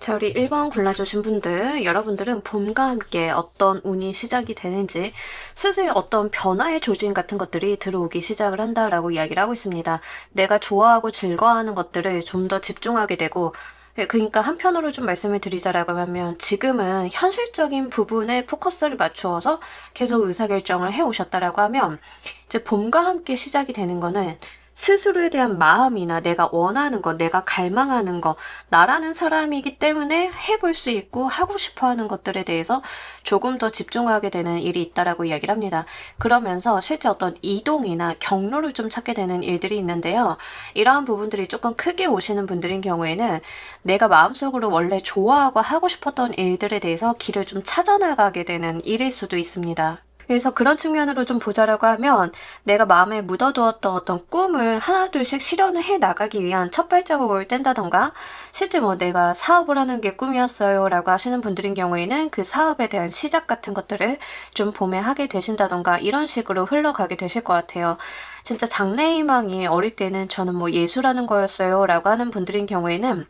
자, 우리 1번 골라주신 분들, 여러분들은 봄과 함께 어떤 운이 시작이 되는지 슬슬 어떤 변화의 조짐 같은 것들이 들어오기 시작을 한다라고 이야기를 하고 있습니다. 내가 좋아하고 즐거워하는 것들을 좀 더 집중하게 되고, 그러니까 한편으로 좀 말씀을 드리자라고 하면 지금은 현실적인 부분에 포커스를 맞추어서 계속 의사결정을 해오셨다라고 하면 이제 봄과 함께 시작이 되는 거는 스스로에 대한 마음이나 내가 원하는 거, 내가 갈망하는 거, 나라는 사람이기 때문에 해볼 수 있고 하고 싶어 하는 것들에 대해서 조금 더 집중하게 되는 일이 있다라고 이야기를 합니다. 그러면서 실제 어떤 이동이나 경로를 좀 찾게 되는 일들이 있는데요. 이러한 부분들이 조금 크게 오시는 분들인 경우에는 내가 마음속으로 원래 좋아하고 하고 싶었던 일들에 대해서 길을 좀 찾아나가게 되는 일일 수도 있습니다. 그래서 그런 측면으로 좀 보자라고 하면 내가 마음에 묻어두었던 어떤 꿈을 하나둘씩 실현을 해 나가기 위한 첫 발자국을 뗀다던가, 실제 뭐 내가 사업을 하는 게 꿈이었어요 라고 하시는 분들인 경우에는 그 사업에 대한 시작 같은 것들을 좀 봄에 하게 되신다던가 이런 식으로 흘러가게 되실 것 같아요. 진짜 장래희망이 어릴 때는 저는 뭐 예술하는 거였어요 라고 하는 분들인 경우에는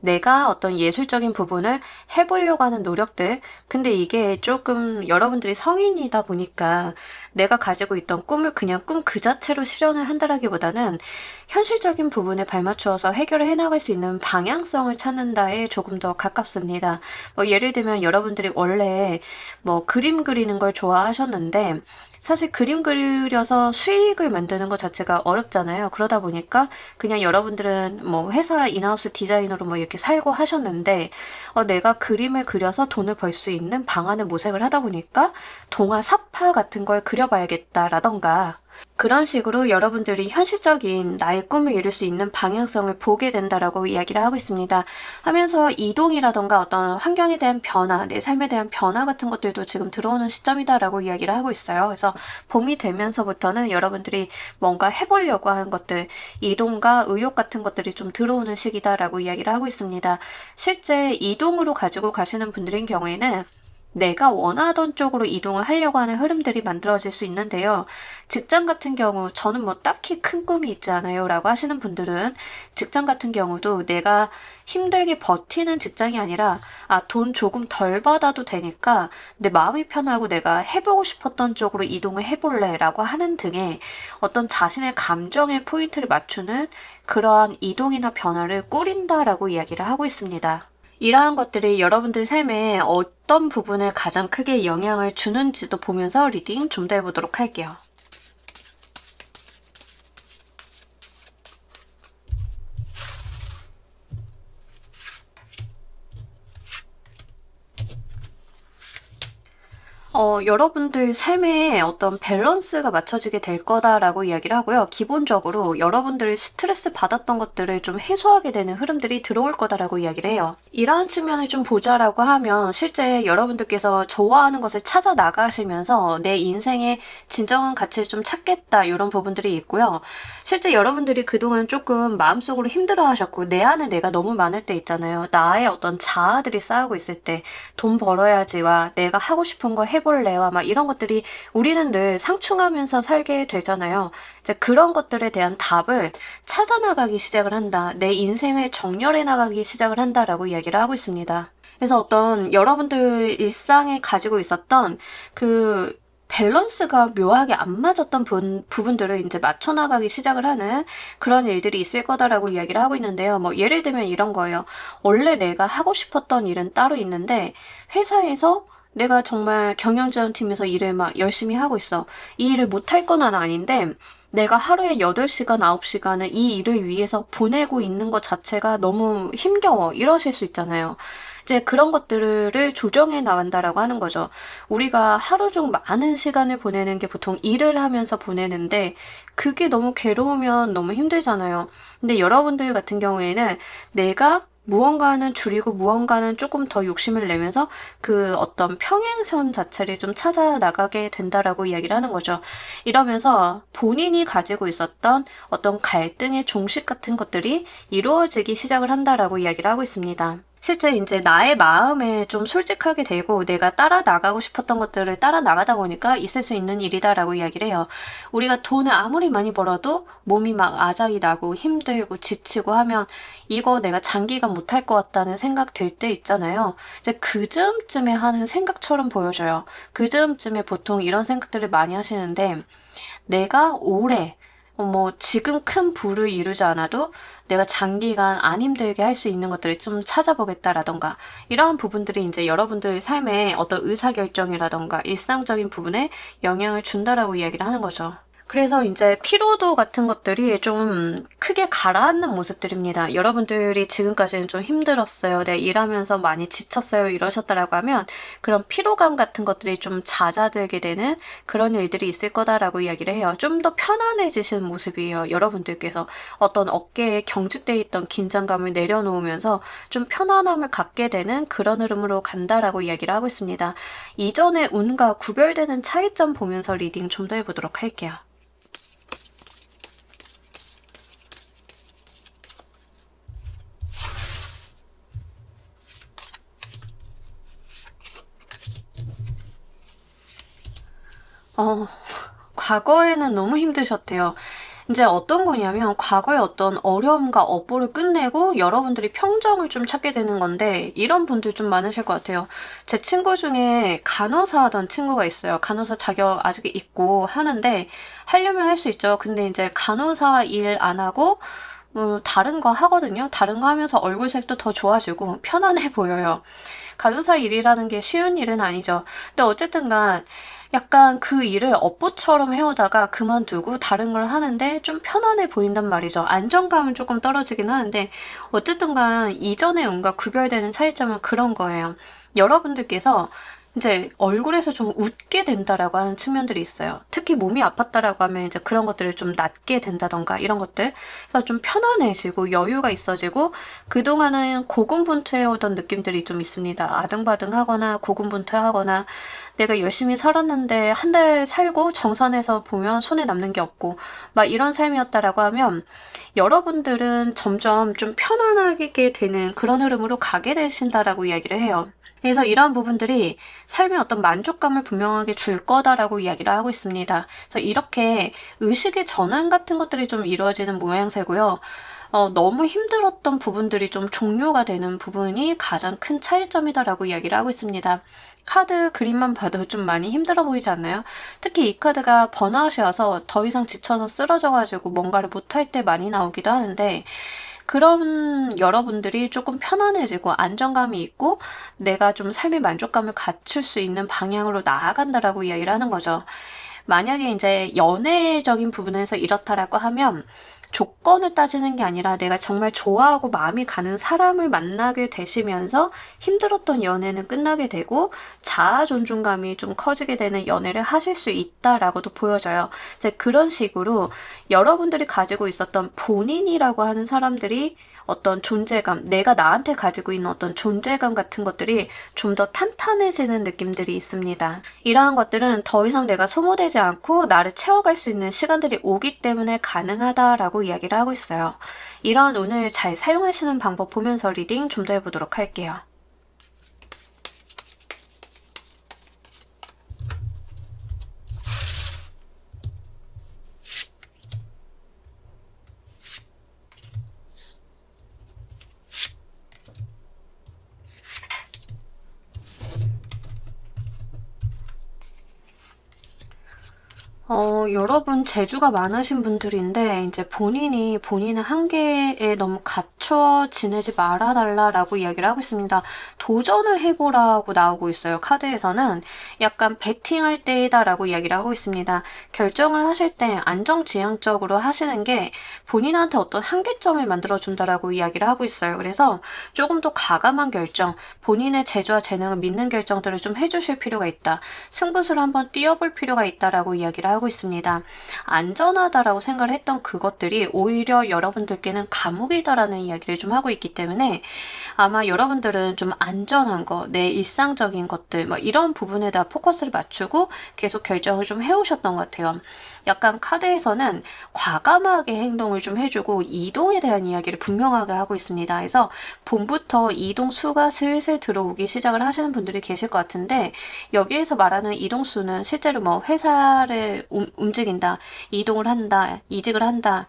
내가 어떤 예술적인 부분을 해보려고 하는 노력들, 근데 이게 조금 여러분들이 성인이다 보니까 내가 가지고 있던 꿈을 그냥 꿈 그 자체로 실현을 한다라기보다는 현실적인 부분에 발맞추어서 해결을 해나갈 수 있는 방향성을 찾는다에 조금 더 가깝습니다. 뭐 예를 들면 여러분들이 원래 뭐 그림 그리는 걸 좋아하셨는데 사실 그림 그려서 수익을 만드는 것 자체가 어렵잖아요. 그러다 보니까 그냥 여러분들은 뭐 회사 인하우스 디자이너로 뭐 이렇게 살고 하셨는데 내가 그림을 그려서 돈을 벌 수 있는 방안을 모색을 하다 보니까 동화 사파 같은 걸 그려봐야겠다라던가 그런 식으로 여러분들이 현실적인 나의 꿈을 이룰 수 있는 방향성을 보게 된다라고 이야기를 하고 있습니다. 하면서 이동이라던가 어떤 환경에 대한 변화, 내 삶에 대한 변화 같은 것들도 지금 들어오는 시점이다라고 이야기를 하고 있어요. 그래서 봄이 되면서부터는 여러분들이 뭔가 해보려고 하는 것들, 이동과 의욕 같은 것들이 좀 들어오는 시기다라고 이야기를 하고 있습니다. 실제 이동으로 가지고 가시는 분들인 경우에는 내가 원하던 쪽으로 이동을 하려고 하는 흐름들이 만들어질 수 있는데요. 직장 같은 경우 저는 뭐 딱히 큰 꿈이 있지 않아요 라고 하시는 분들은 직장 같은 경우도 내가 힘들게 버티는 직장이 아니라 돈 조금 덜 받아도 되니까 내 마음이 편하고 내가 해보고 싶었던 쪽으로 이동을 해볼래 라고 하는 등의 어떤 자신의 감정의 포인트를 맞추는 그러한 이동이나 변화를 꾸린다라고 이야기를 하고 있습니다. 이러한 것들이 여러분들 삶에 어떤 부분에 가장 크게 영향을 주는지도 보면서 리딩 좀 더 해보도록 할게요. 여러분들 삶에 어떤 밸런스가 맞춰지게 될 거다라고 이야기를 하고요. 기본적으로 여러분들이 스트레스 받았던 것들을 좀 해소하게 되는 흐름들이 들어올 거다라고 이야기를 해요. 이러한 측면을 좀 보자라고 하면 실제 여러분들께서 좋아하는 것을 찾아 나가시면서 내 인생의 진정한 가치를 좀 찾겠다 이런 부분들이 있고요. 실제 여러분들이 그동안 조금 마음속으로 힘들어 하셨고 내 안에 내가 너무 많을 때 있잖아요. 나의 어떤 자아들이 싸우고 있을 때 돈 벌어야지와 내가 하고 싶은 거 해볼래와 막 이런 것들이 우리는 늘 상충하면서 살게 되잖아요. 이제 그런 것들에 대한 답을 찾아 나가기 시작을 한다. 내 인생을 정렬해 나가기 시작을 한다라고 이야기를 하고 있습니다. 그래서 어떤 여러분들 일상에 가지고 있었던 그 밸런스가 묘하게 안 맞았던 부분들을 이제 맞춰나가기 시작을 하는 그런 일들이 있을 거다라고 이야기를 하고 있는데요. 뭐 예를 들면 이런 거예요. 원래 내가 하고 싶었던 일은 따로 있는데 회사에서 내가 정말 경영지원팀에서 일을 막 열심히 하고 있어. 이 일을 못할 건 아닌데 내가 하루에 8시간, 9시간을 이 일을 위해서 보내고 있는 것 자체가 너무 힘겨워. 이러실 수 있잖아요. 이제 그런 것들을 조정해 나간다라고 하는 거죠. 우리가 하루 중 많은 시간을 보내는 게 보통 일을 하면서 보내는데 그게 너무 괴로우면 너무 힘들잖아요. 근데 여러분들 같은 경우에는 내가 무언가는 줄이고 무언가는 조금 더 욕심을 내면서 그 어떤 평행선 자체를 좀 찾아 나가게 된다라고 이야기를 하는 거죠. 이러면서 본인이 가지고 있었던 어떤 갈등의 종식 같은 것들이 이루어지기 시작을 한다라고 이야기를 하고 있습니다. 실제 이제 나의 마음에 좀 솔직하게 되고 내가 따라 나가고 싶었던 것들을 따라 나가다 보니까 있을 수 있는 일이다라고 이야기를 해요. 우리가 돈을 아무리 많이 벌어도 몸이 막 아작이 나고 힘들고 지치고 하면 이거 내가 장기간 못할 것 같다는 생각 들 때 있잖아요. 이제 그 즈음쯤에 하는 생각처럼 보여져요. 그 즈음쯤에 보통 이런 생각들을 많이 하시는데 내가 오래 지금 큰 부를 이루지 않아도 내가 장기간 안 힘들게 할 수 있는 것들을 좀 찾아보겠다라던가 이러한 부분들이 이제 여러분들 삶의 어떤 의사결정이라던가 일상적인 부분에 영향을 준다라고 이야기를 하는 거죠. 그래서 이제 피로도 같은 것들이 좀 크게 가라앉는 모습들입니다. 여러분들이 지금까지는 좀 힘들었어요. 네, 일하면서 많이 지쳤어요. 이러셨다라고 하면 그런 피로감 같은 것들이 좀 잦아들게 되는 그런 일들이 있을 거다라고 이야기를 해요. 좀 더 편안해지시는 모습이에요. 여러분들께서 어떤 어깨에 경직되어 있던 긴장감을 내려놓으면서 좀 편안함을 갖게 되는 그런 흐름으로 간다라고 이야기를 하고 있습니다. 이전의 운과 구별되는 차이점 보면서 리딩 좀 더 해보도록 할게요. 과거에는 너무 힘드셨대요. 이제 어떤 거냐면 과거의 어떤 어려움과 업보를 끝내고 여러분들이 평정을 좀 찾게 되는 건데 이런 분들 좀 많으실 것 같아요. 제 친구 중에 간호사 하던 친구가 있어요. 간호사 자격 아직 있고 하는데 하려면 할 수 있죠. 근데 이제 간호사 일 안 하고 다른 거 하거든요. 다른 거 하면서 얼굴색도 더 좋아지고 편안해 보여요. 간호사 일이라는 게 쉬운 일은 아니죠. 근데 어쨌든간 약간 그 일을 업보처럼 해오다가 그만두고 다른 걸 하는데 좀 편안해 보인단 말이죠. 안정감은 조금 떨어지긴 하는데 어쨌든 간 이전의 운과 구별되는 차이점은 그런 거예요. 여러분들께서 이제 얼굴에서 좀 웃게 된다라고 하는 측면들이 있어요. 특히 몸이 아팠다라고 하면 이제 그런 것들을 좀 낫게 된다던가 이런 것들. 그래서 좀 편안해지고 여유가 있어지고 그동안은 고군분투해오던 느낌들이 좀 있습니다. 아등바등하거나 고군분투하거나 내가 열심히 살았는데 한 달 살고 정산해서 보면 손에 남는 게 없고 막 이런 삶이었다라고 하면 여러분들은 점점 좀 편안하게 되는 그런 흐름으로 가게 되신다라고 이야기를 해요. 그래서 이러한 부분들이 삶의 어떤 만족감을 분명하게 줄 거다라고 이야기를 하고 있습니다. 그래서 이렇게 의식의 전환 같은 것들이 좀 이루어지는 모양새고요. 너무 힘들었던 부분들이 좀 종료가 되는 부분이 가장 큰 차이점이다라고 이야기를 하고 있습니다. 카드 그림만 봐도 좀 많이 힘들어 보이지 않나요? 특히 이 카드가 번아웃이 와서 더 이상 지쳐서 쓰러져가지고 뭔가를 못할 때 많이 나오기도 하는데 그런 여러분들이 조금 편안해지고 안정감이 있고 내가 좀 삶의 만족감을 갖출 수 있는 방향으로 나아간다라고 이야기를 하는 거죠. 만약에 이제 연애적인 부분에서 이렇다라고 하면 조건을 따지는 게 아니라 내가 정말 좋아하고 마음이 가는 사람을 만나게 되시면서 힘들었던 연애는 끝나게 되고 자아 존중감이 좀 커지게 되는 연애를 하실 수 있다라고도 보여져요. 이제 그런 식으로 여러분들이 가지고 있었던 본인이라고 하는 사람들이 어떤 존재감, 내가 나한테 가지고 있는 어떤 존재감 같은 것들이 좀 더 탄탄해지는 느낌들이 있습니다. 이러한 것들은 더 이상 내가 소모되지 않고 나를 채워갈 수 있는 시간들이 오기 때문에 가능하다라고 이야기를 하고 있어요. 이러한 운을 잘 사용하시는 방법 보면서 리딩 좀 더 해보도록 할게요. 여러분 재주가 많으신 분들인데 이제 본인이 본인의 한계에 너무 갇혀 지내지 말아달라라고 이야기를 하고 있습니다. 도전을 해보라고 나오고 있어요. 카드에서는 약간 배팅할 때이다라고 이야기를 하고 있습니다. 결정을 하실 때 안정지향적으로 하시는 게 본인한테 어떤 한계점을 만들어준다라고 이야기를 하고 있어요. 그래서 조금 더 과감한 결정, 본인의 재주와 재능을 믿는 결정들을 좀 해주실 필요가 있다. 승부수를 한번 띄워볼 필요가 있다라고 이야기를 하고 있습니다. 안전하다라고 생각을 했던 그것들이 오히려 여러분들께는 감옥이다라는 이야기를 좀 하고 있기 때문에 아마 여러분들은 좀 안전한 거, 내 일상적인 것들 이런 부분에다 포커스를 맞추고 계속 결정을 좀 해오셨던 것 같아요. 약간 카드에서는 과감하게 행동을 좀 해주고 이동에 대한 이야기를 분명하게 하고 있습니다. 그래서 봄부터 이동 수가 슬슬 들어오기 시작을 하시는 분들이 계실 것 같은데, 여기에서 말하는 이동 수는 실제로 뭐 회사를 움직인다, 이동을 한다, 이직을 한다,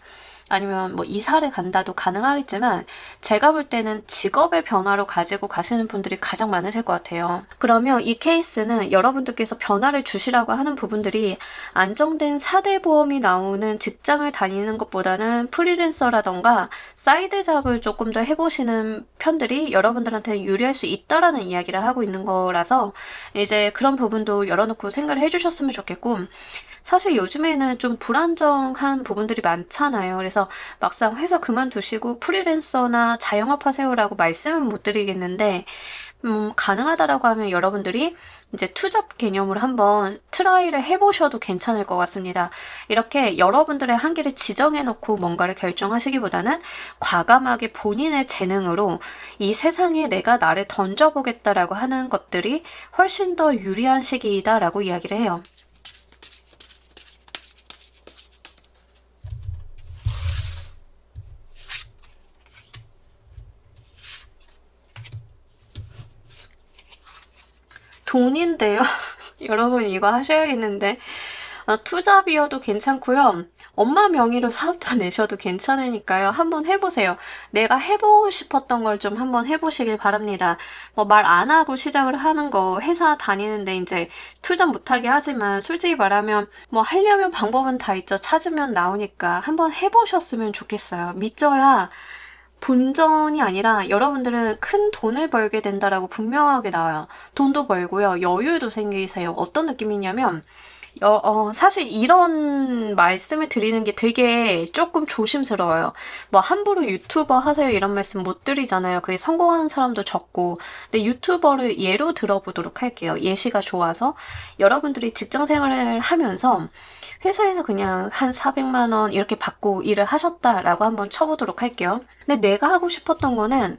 아니면 뭐 이사를 간다도 가능하겠지만, 제가 볼 때는 직업의 변화로 가지고 가시는 분들이 가장 많으실 것 같아요. 그러면 이 케이스는 여러분들께서 변화를 주시라고 하는 부분들이 안정된 4대 보험이 나오는 직장을 다니는 것보다는 프리랜서라던가 사이드 잡을 조금 더 해보시는 편들이 여러분들한테 유리할 수 있다라는 이야기를 하고 있는 거라서, 이제 그런 부분도 열어놓고 생각을 해주셨으면 좋겠고, 사실 요즘에는 좀 불안정한 부분들이 많잖아요. 그래서 막상 회사 그만두시고 프리랜서나 자영업 하세요라고 말씀은 못 드리겠는데, 가능하다라고 하면 여러분들이 이제 투잡 개념으로 한번 트라이를 해보셔도 괜찮을 것 같습니다. 이렇게 여러분들의 한계를 지정해놓고 뭔가를 결정하시기보다는 과감하게 본인의 재능으로 이 세상에 내가 나를 던져보겠다라고 하는 것들이 훨씬 더 유리한 시기이다라고 이야기를 해요. 돈인데요. 여러분 이거 하셔야겠는데, 투잡이어도 괜찮고요. 엄마 명의로 사업자 내셔도 괜찮으니까요. 한번 해보세요. 내가 해보고 싶었던 걸 좀 한번 해보시길 바랍니다. 뭐 말 안 하고 시작을 하는 거, 회사 다니는데 이제 투잡 못하게 하지만 솔직히 말하면 뭐 하려면 방법은 다 있죠. 찾으면 나오니까 한번 해보셨으면 좋겠어요. 믿져야 본전이 아니라 여러분들은 큰 돈을 벌게 된다라고 분명하게 나와요. 돈도 벌고요. 여유도 생기세요. 어떤 느낌이냐면, 사실 이런 말씀을 드리는 게 되게 조금 조심스러워요. 뭐 함부로 유튜버 하세요 이런 말씀 못 드리잖아요. 그게 성공하는 사람도 적고. 근데 유튜버를 예로 들어보도록 할게요. 예시가 좋아서. 여러분들이 직장 생활을 하면서 회사에서 그냥 한 400만 원 이렇게 받고 일을 하셨다라고 한번 쳐보도록 할게요. 근데 내가 하고 싶었던 거는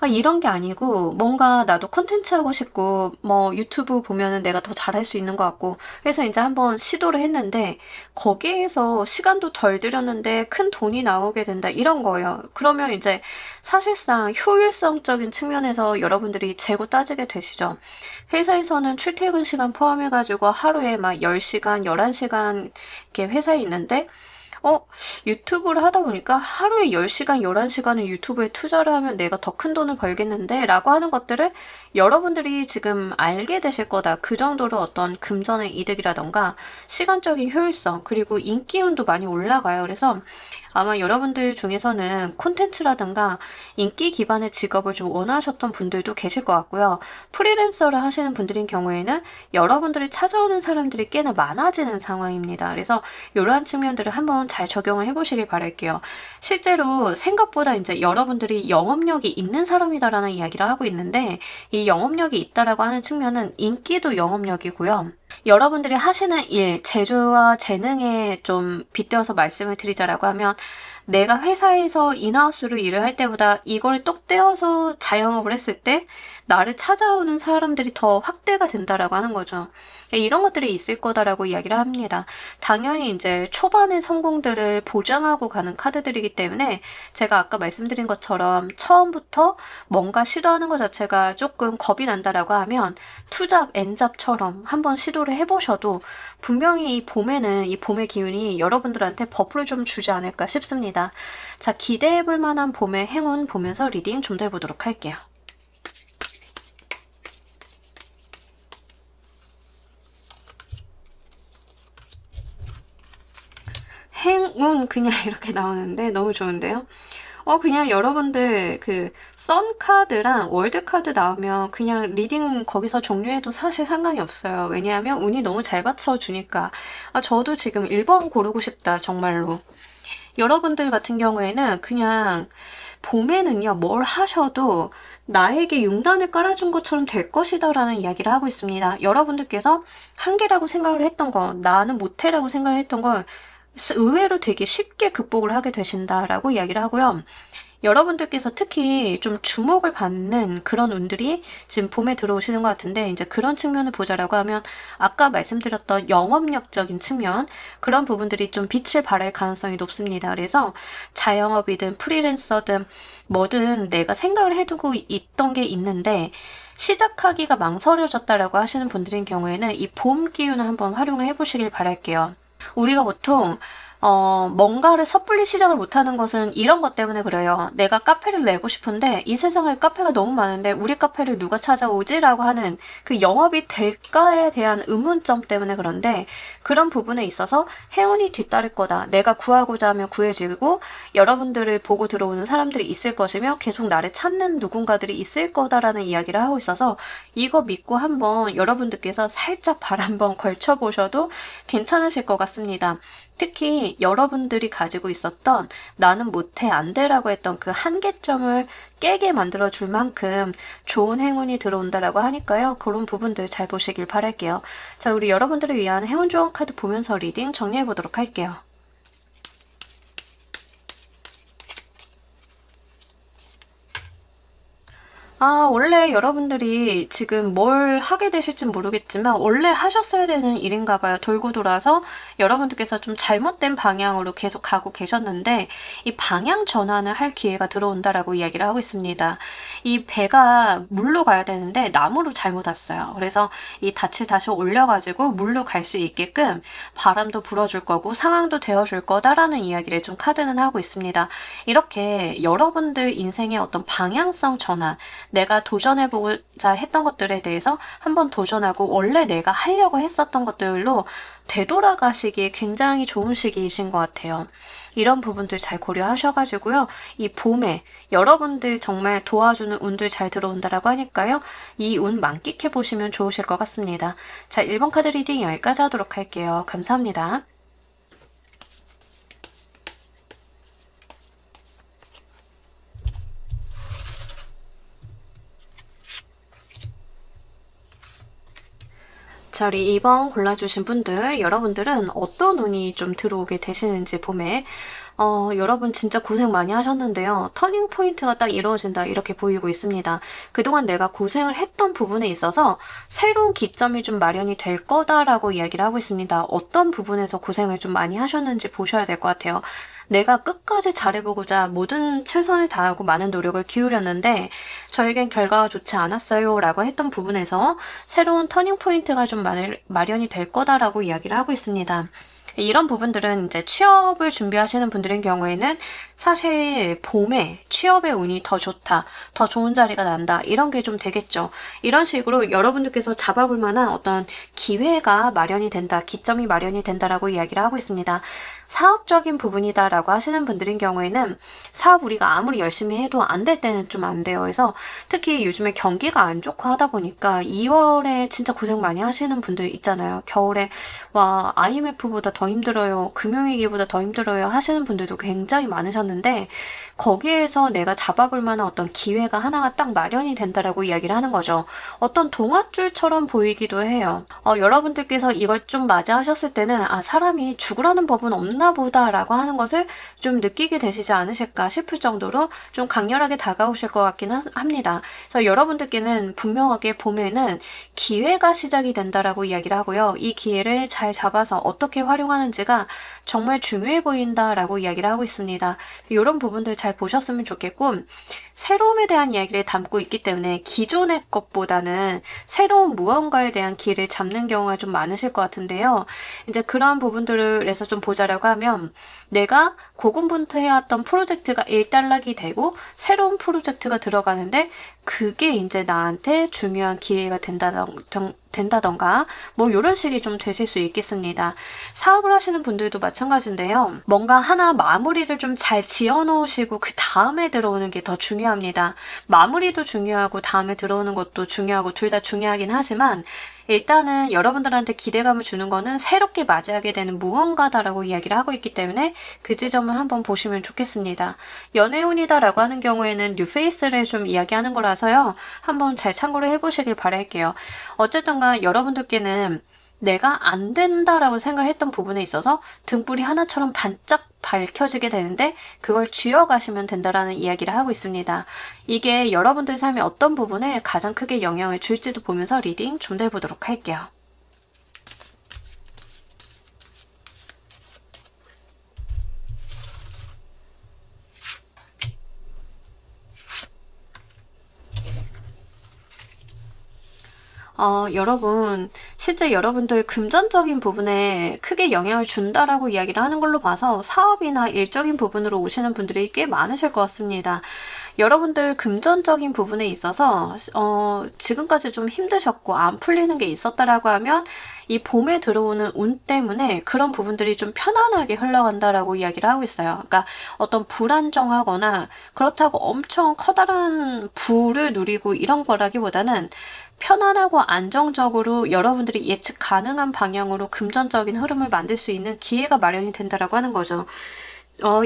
이런 게 아니고, 뭔가 나도 콘텐츠 하고 싶고, 뭐 유튜브 보면은 내가 더 잘할 수 있는 것 같고, 그래서 이제 한번 시도를 했는데, 거기에서 시간도 덜 들였는데 큰 돈이 나오게 된다, 이런 거예요. 그러면 이제 사실상 효율성적인 측면에서 여러분들이 재고 따지게 되시죠. 회사에서는 출퇴근 시간 포함해가지고 하루에 막 10시간, 11시간 이렇게 회사에 있는데, 유튜브를 하다 보니까 하루에 10시간, 11시간을 유튜브에 투자를 하면 내가 더 큰 돈을 벌겠는데? 라고 하는 것들을 여러분들이 지금 알게 되실 거다. 그 정도로 어떤 금전의 이득이라던가 시간적인 효율성, 그리고 인기운도 많이 올라가요. 그래서 아마 여러분들 중에서는 콘텐츠라든가 인기 기반의 직업을 좀 원하셨던 분들도 계실 것 같고요. 프리랜서를 하시는 분들인 경우에는 여러분들이 찾아오는 사람들이 꽤나 많아지는 상황입니다. 그래서 이러한 측면들을 한번 잘 적용을 해보시길 바랄게요. 실제로 생각보다 이제 여러분들이 영업력이 있는 사람이다라는 이야기를 하고 있는데, 이 영업력이 있다라고 하는 측면은 인기도 영업력이고요. 여러분들이 하시는 일, 재주와 재능에 좀 빗대어서 말씀을 드리자라고 하면, 내가 회사에서 인하우스로 일을 할 때보다 이걸 똑 떼어서 자영업을 했을 때 나를 찾아오는 사람들이 더 확대가 된다라고 하는 거죠. 이런 것들이 있을 거다라고 이야기를 합니다. 당연히 이제 초반의 성공들을 보장하고 가는 카드들이기 때문에 제가 아까 말씀드린 것처럼 처음부터 뭔가 시도하는 것 자체가 조금 겁이 난다라고 하면 투잡, N잡처럼 한번 시도를 해보셔도 분명히 이 봄에는 이 봄의 기운이 여러분들한테 버프를 좀 주지 않을까 싶습니다. 자, 기대해볼 만한 봄의 행운 보면서 리딩 좀 더 해보도록 할게요. 행운 그냥 이렇게 나오는데 너무 좋은데요? 그냥 여러분들 그 썬카드랑 월드카드 나오면 그냥 리딩 거기서 종료해도 사실 상관이 없어요. 왜냐하면 운이 너무 잘 받쳐주니까. 저도 지금 1번 고르고 싶다, 정말로. 여러분들 같은 경우에는 그냥 봄에는요, 뭘 하셔도 나에게 융단을 깔아준 것처럼 될 것이다 라는 이야기를 하고 있습니다. 여러분들께서 한계라고 생각을 했던 거, 나는 못해라고 생각을 했던 걸 의외로 되게 쉽게 극복을 하게 되신다라고 이야기를 하고요. 여러분들께서 특히 좀 주목을 받는 그런 운들이 지금 봄에 들어오시는 것 같은데, 이제 그런 측면을 보자라고 하면 아까 말씀드렸던 영업력적인 측면, 그런 부분들이 좀 빛을 발할 가능성이 높습니다. 그래서 자영업이든 프리랜서든 뭐든 내가 생각을 해두고 있던 게 있는데 시작하기가 망설여졌다라고 하시는 분들인 경우에는 이 봄 기운을 한번 활용을 해보시길 바랄게요. 우리가 보통 뭔가를 섣불리 시작을 못하는 것은 이런 것 때문에 그래요. 내가 카페를 내고 싶은데 이 세상에 카페가 너무 많은데 우리 카페를 누가 찾아오지라고 하는 그 영업이 될까에 대한 의문점 때문에 그런데, 그런 부분에 있어서 행운이 뒤따를 거다. 내가 구하고자 하면 구해지고 여러분들을 보고 들어오는 사람들이 있을 것이며 계속 나를 찾는 누군가들이 있을 거다라는 이야기를 하고 있어서 이거 믿고 한번 여러분들께서 살짝 발 한번 걸쳐보셔도 괜찮으실 것 같습니다. 특히 여러분들이 가지고 있었던 나는 못해 안 돼라고 했던 그 한계점을 깨게 만들어 줄 만큼 좋은 행운이 들어온다라고 하니까요. 그런 부분들 잘 보시길 바랄게요. 자, 우리 여러분들을 위한 행운 조언 카드 보면서 리딩 정리해 보도록 할게요. 원래 여러분들이 지금 뭘 하게 되실진 모르겠지만 원래 하셨어야 되는 일인가 봐요. 돌고 돌아서 여러분들께서 좀 잘못된 방향으로 계속 가고 계셨는데 이 방향 전환을 할 기회가 들어온다라고 이야기를 하고 있습니다. 이 배가 물로 가야 되는데 나무로 잘못 왔어요. 그래서 이 닻을 다시 올려가지고 물로 갈 수 있게끔 바람도 불어줄 거고 상황도 되어줄 거다라는 이야기를 좀 카드는 하고 있습니다. 이렇게 여러분들 인생의 어떤 방향성 전환, 내가 도전해보고자 했던 것들에 대해서 한번 도전하고 원래 내가 하려고 했었던 것들로 되돌아가시기에 굉장히 좋은 시기이신 것 같아요. 이런 부분들 잘 고려하셔가지고요. 이 봄에 여러분들 정말 도와주는 운들 잘 들어온다라고 하니까요. 이 운 만끽해보시면 좋으실 것 같습니다. 자, 1번 카드 리딩 여기까지 하도록 할게요. 감사합니다. 자, 우리 2번 골라주신 분들, 여러분들은 어떤 운이 좀 들어오게 되시는지 봄에 여러분 진짜 고생 많이 하셨는데요. 터닝 포인트가 딱 이루어진다 이렇게 보이고 있습니다. 그동안 내가 고생을 했던 부분에 있어서 새로운 기점이 좀 마련이 될 거다라고 이야기를 하고 있습니다. 어떤 부분에서 고생을 좀 많이 하셨는지 보셔야 될 것 같아요. 내가 끝까지 잘해보고자 모든 최선을 다하고 많은 노력을 기울였는데 저에겐 결과가 좋지 않았어요 라고 했던 부분에서 새로운 터닝 포인트가 좀 마련이 될 거다라고 이야기를 하고 있습니다. 이런 부분들은 이제 취업을 준비하시는 분들인 경우에는 사실 봄에 취업의 운이 더 좋다, 더 좋은 자리가 난다 이런 게 좀 되겠죠. 이런 식으로 여러분들께서 잡아볼 만한 어떤 기회가 마련이 된다, 기점이 마련이 된다라고 이야기를 하고 있습니다. 사업적인 부분이다라고 하시는 분들인 경우에는 사업 우리가 아무리 열심히 해도 안 될 때는 좀 안 돼요. 그래서 특히 요즘에 경기가 안 좋고 하다 보니까 2월에 진짜 고생 많이 하시는 분들 있잖아요. 겨울에 와 IMF보다 더 힘들어요, 금융위기보다 더 힘들어요 하시는 분들도 굉장히 많으셨는데 거기에서 내가 잡아볼 만한 어떤 기회가 하나가 딱 마련이 된다라고 이야기를 하는 거죠. 어떤 동화줄처럼 보이기도 해요. 여러분들께서 이걸 좀 맞이하셨을 때는 사람이 죽으라는 법은 없나 보다라고 하는 것을 좀 느끼게 되시지 않으실까 싶을 정도로 좀 강렬하게 다가오실 것 같긴 합니다. 그래서 여러분들께는 분명하게 봄에는 기회가 시작이 된다라고 이야기를 하고요. 이 기회를 잘 잡아서 어떻게 활용하는지가 정말 중요해 보인다라고 이야기를 하고 있습니다. 이런 부분들 잘 보셨으면 좋겠고, 새로움에 대한 이야기를 담고 있기 때문에 기존의 것보다는 새로운 무언가에 대한 길을 잡는 경우가 좀 많으실 것 같은데요. 이제 그러한 부분들에서 좀 보자라고 하면 내가 고군분투해왔던 프로젝트가 일단락이 되고 새로운 프로젝트가 들어가는데 그게 이제 나한테 중요한 기회가 된다던가 뭐 이런 식이 좀 되실 수 있겠습니다. 사업을 하시는 분들도 마찬가지인데요. 뭔가 하나 마무리를 좀 잘 지어 놓으시고 그 다음에 들어오는 게 더 중요합니다. 마무리도 중요하고 다음에 들어오는 것도 중요하고 둘 다 중요하긴 하지만 일단은 여러분들한테 기대감을 주는 거는 새롭게 맞이하게 되는 무언가다라고 이야기를 하고 있기 때문에 그 지점을 한번 보시면 좋겠습니다. 연애운이다라고 하는 경우에는 뉴페이스를 좀 이야기하는 거라서요. 한번 잘 참고를 해보시길 바랄게요. 어쨌든간 여러분들께는 내가 안 된다라고 생각했던 부분에 있어서 등불이 하나처럼 반짝 밝혀지게 되는데 그걸 쥐어가시면 된다라는 이야기를 하고 있습니다. 이게 여러분들 삶의 어떤 부분에 가장 크게 영향을 줄지도 보면서 리딩 좀 더 해보도록 할게요. 여러분, 실제 여러분들 금전적인 부분에 크게 영향을 준다라고 이야기를 하는 걸로 봐서 사업이나 일적인 부분으로 오시는 분들이 꽤 많으실 것 같습니다. 여러분들 금전적인 부분에 있어서 지금까지 좀 힘드셨고 안 풀리는 게 있었다라고 하면 이 봄에 들어오는 운 때문에 그런 부분들이 좀 편안하게 흘러간다라고 이야기를 하고 있어요. 그러니까 어떤 불안정하거나 그렇다고 엄청 커다란 부를 누리고 이런 거라기보다는 편안하고 안정적으로 여러분들이 예측 가능한 방향으로 금전적인 흐름을 만들 수 있는 기회가 마련이 된다라고 하는 거죠.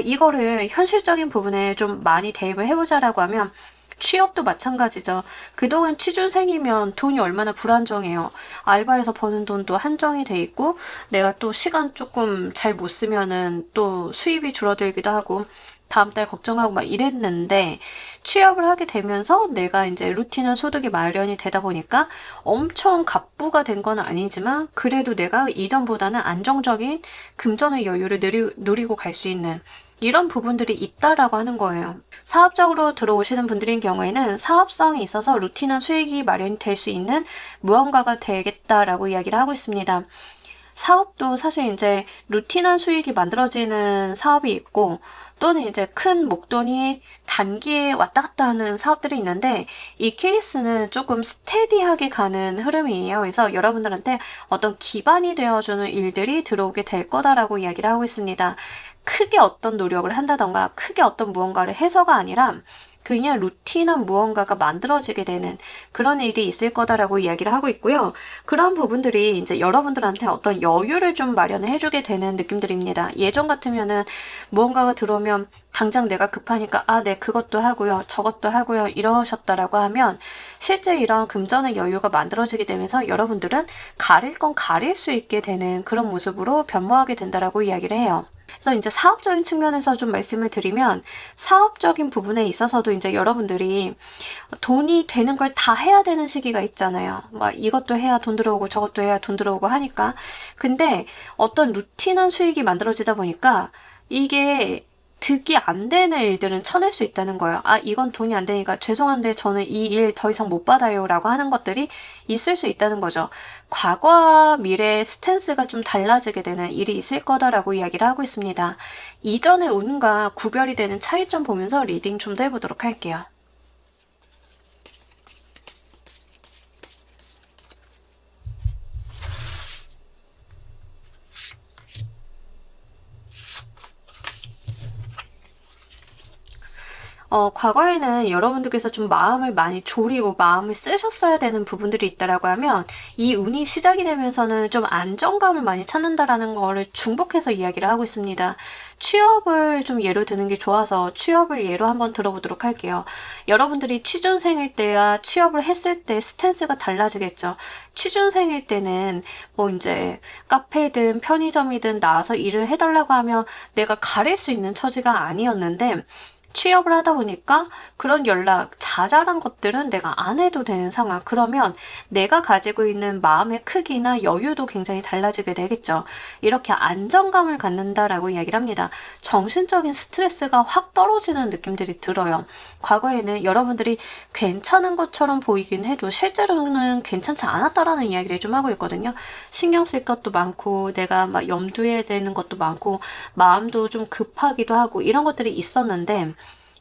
이거를 현실적인 부분에 좀 많이 대입을 해보자라고 하면 취업도 마찬가지죠. 그동안 취준생이면 돈이 얼마나 불안정해요. 알바에서 버는 돈도 한정이 돼 있고 내가 또 시간 조금 잘 못 쓰면은 또 수입이 줄어들기도 하고 다음 달 걱정하고 막 이랬는데 취업을 하게 되면서 내가 이제 루틴한 소득이 마련이 되다 보니까 엄청 갑부가 된 건 아니지만 그래도 내가 이전보다는 안정적인 금전의 여유를 누리고 갈 수 있는 이런 부분들이 있다라고 하는 거예요. 사업적으로 들어오시는 분들인 경우에는 사업성이 있어서 루틴한 수익이 마련이 될 수 있는 무언가가 되겠다라고 이야기를 하고 있습니다. 사업도 사실 이제 루틴한 수익이 만들어지는 사업이 있고 또는 이제 큰 목돈이 단기에 왔다 갔다 하는 사업들이 있는데 이 케이스는 조금 스테디하게 가는 흐름이에요. 그래서 여러분들한테 어떤 기반이 되어주는 일들이 들어오게 될 거다라고 이야기를 하고 있습니다. 크게 어떤 노력을 한다던가 크게 어떤 무언가를 해서가 아니라 그냥 루틴한 무언가가 만들어지게 되는 그런 일이 있을 거다라고 이야기를 하고 있고요. 그런 부분들이 이제 여러분들한테 어떤 여유를 좀 마련을 해주게 되는 느낌들입니다. 예전 같으면은 무언가가 들어오면 당장 내가 급하니까 네 그것도 하고요 저것도 하고요 이러셨다라고 하면 실제 이런 금전의 여유가 만들어지게 되면서 여러분들은 가릴 건 가릴 수 있게 되는 그런 모습으로 변모하게 된다라고 이야기를 해요. 그래서 이제 사업적인 측면에서 좀 말씀을 드리면 사업적인 부분에 있어서도 이제 여러분들이 돈이 되는 걸 다 해야 되는 시기가 있잖아요. 막 이것도 해야 돈 들어오고 저것도 해야 돈 들어오고 하니까. 근데 어떤 루틴한 수익이 만들어지다 보니까 이게 득이 안 되는 일들은 쳐낼 수 있다는 거예요. 이건 돈이 안 되니까 죄송한데 저는 이 일 더 이상 못 받아요 라고 하는 것들이 있을 수 있다는 거죠. 과거와 미래의 스탠스가 좀 달라지게 되는 일이 있을 거다라고 이야기를 하고 있습니다. 이전의 운과 구별이 되는 차이점 보면서 리딩 좀 더 해보도록 할게요. 과거에는 여러분들께서 좀 마음을 많이 졸이고 마음을 쓰셨어야 되는 부분들이 있다라고 하면 이 운이 시작이 되면서는 좀 안정감을 많이 찾는다라는 거를 중복해서 이야기를 하고 있습니다. 취업을 좀 예로 드는 게 좋아서 취업을 예로 한번 들어보도록 할게요. 여러분들이 취준생일 때와 취업을 했을 때 스탠스가 달라지겠죠. 취준생일 때는 뭐 이제 카페든 편의점이든 나와서 일을 해달라고 하면 내가 가릴 수 있는 처지가 아니었는데 취업을 하다 보니까 그런 연락, 자잘한 것들은 내가 안 해도 되는 상황. 그러면 내가 가지고 있는 마음의 크기나 여유도 굉장히 달라지게 되겠죠. 이렇게 안정감을 갖는다라고 이야기를 합니다. 정신적인 스트레스가 확 떨어지는 느낌들이 들어요. 과거에는 여러분들이 괜찮은 것처럼 보이긴 해도 실제로는 괜찮지 않았다라는 이야기를 좀 하고 있거든요. 신경 쓸 것도 많고 내가 막 염두해야 되는 것도 많고 마음도 좀 급하기도 하고 이런 것들이 있었는데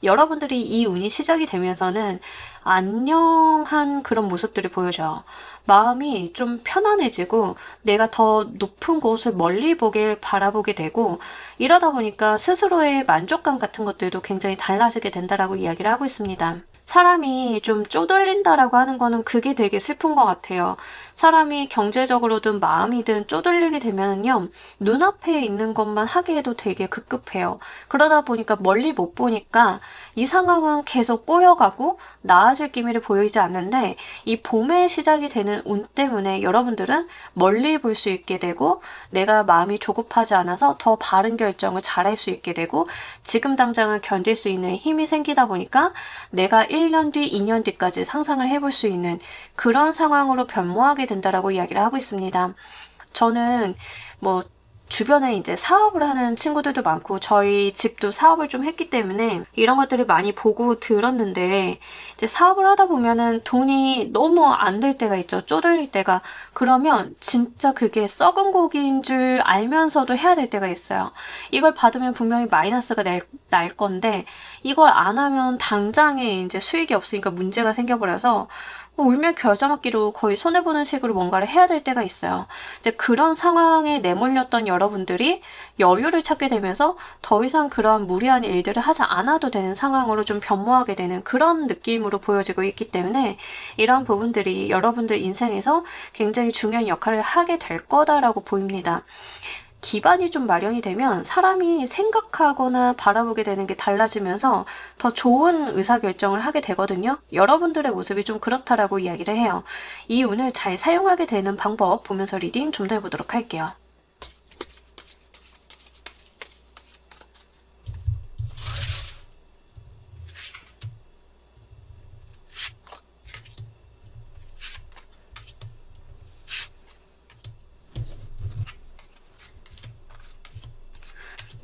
여러분들이 이 운이 시작이 되면서는 안녕한 그런 모습들을 보여줘요. 마음이 좀 편안해지고 내가 더 높은 곳을 멀리 바라보게 되고 이러다 보니까 스스로의 만족감 같은 것들도 굉장히 달라지게 된다라고 이야기를 하고 있습니다. 사람이 좀 쪼들린다라고 하는 거는 그게 되게 슬픈 것 같아요. 사람이 경제적으로든 마음이든 쪼들리게 되면요, 눈앞에 있는 것만 하기에도 되게 급급해요. 그러다 보니까 멀리 못 보니까 이 상황은 계속 꼬여가고 나아질 기미를 보이지 않는데, 이 봄의 시작이 되는 운 때문에 여러분들은 멀리 볼 수 있게 되고, 내가 마음이 조급하지 않아서 더 바른 결정을 잘할 수 있게 되고, 지금 당장은 견딜 수 있는 힘이 생기다 보니까 내가 1년 뒤, 2년 뒤까지 상상을 해볼 수 있는 그런 상황으로 변모하게 된다라고 이야기를 하고 있습니다. 저는 뭐 주변에 이제 사업을 하는 친구들도 많고 저희 집도 사업을 좀 했기 때문에 이런 것들을 많이 보고 들었는데, 이제 사업을 하다 보면은 돈이 너무 안 될 때가 있죠. 쪼들릴 때가. 그러면 진짜 그게 썩은 고기인 줄 알면서도 해야 될 때가 있어요. 이걸 받으면 분명히 마이너스가 날 건데 이걸 안 하면 당장에 이제 수익이 없으니까 문제가 생겨버려서 울며 겨자 먹기로 거의 손해보는 식으로 뭔가를 해야 될 때가 있어요. 이제 그런 상황에 내몰렸던 여러분들이 여유를 찾게 되면서 더 이상 그런 무리한 일들을 하지 않아도 되는 상황으로 좀 변모하게 되는 그런 느낌으로 보여지고 있기 때문에, 이런 부분들이 여러분들 인생에서 굉장히 중요한 역할을 하게 될 거다라고 보입니다. 기반이 좀 마련이 되면 사람이 생각하거나 바라보게 되는 게 달라지면서 더 좋은 의사결정을 하게 되거든요. 여러분들의 모습이 좀 그렇다라고 이야기를 해요. 이 운을 잘 사용하게 되는 방법 보면서 리딩 좀 더 해보도록 할게요.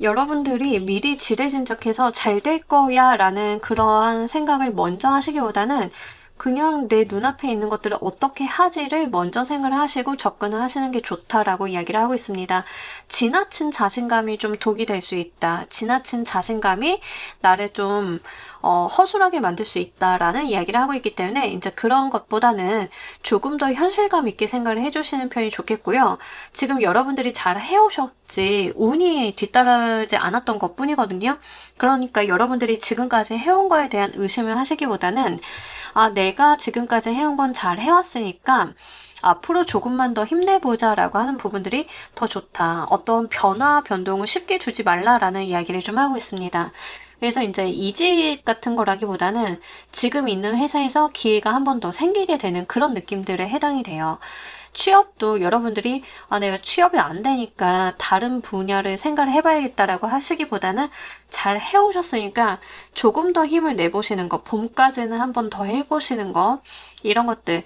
여러분들이 미리 지레짐작해서 잘 될 거야 라는 그러한 생각을 먼저 하시기보다는 그냥 내 눈앞에 있는 것들을 어떻게 하지를 먼저 생각을 하시고 접근을 하시는 게 좋다라고 이야기를 하고 있습니다. 지나친 자신감이 좀 독이 될 수 있다. 지나친 자신감이 나를 좀 허술하게 만들 수 있다라는 이야기를 하고 있기 때문에 이제 그런 것보다는 조금 더 현실감 있게 생각을 해주시는 편이 좋겠고요. 지금 여러분들이 잘 해오셨지 운이 뒤따르지 않았던 것 뿐이거든요. 그러니까 여러분들이 지금까지 해온 거에 대한 의심을 하시기보다는 내가 지금까지 해온 건 잘 해왔으니까 앞으로 조금만 더 힘내보자 라고 하는 부분들이 더 좋다. 어떤 변동을 쉽게 주지 말라라는 이야기를 좀 하고 있습니다. 그래서 이제 이직 같은 거라기보다는 지금 있는 회사에서 기회가 한 번 더 생기게 되는 그런 느낌들에 해당이 돼요. 취업도 여러분들이 내가 취업이 안 되니까 다른 분야를 생각을 해봐야겠다라고 하시기보다는 잘 해오셨으니까 조금 더 힘을 내보시는 거, 봄까지는 한 번 더 해보시는 거, 이런 것들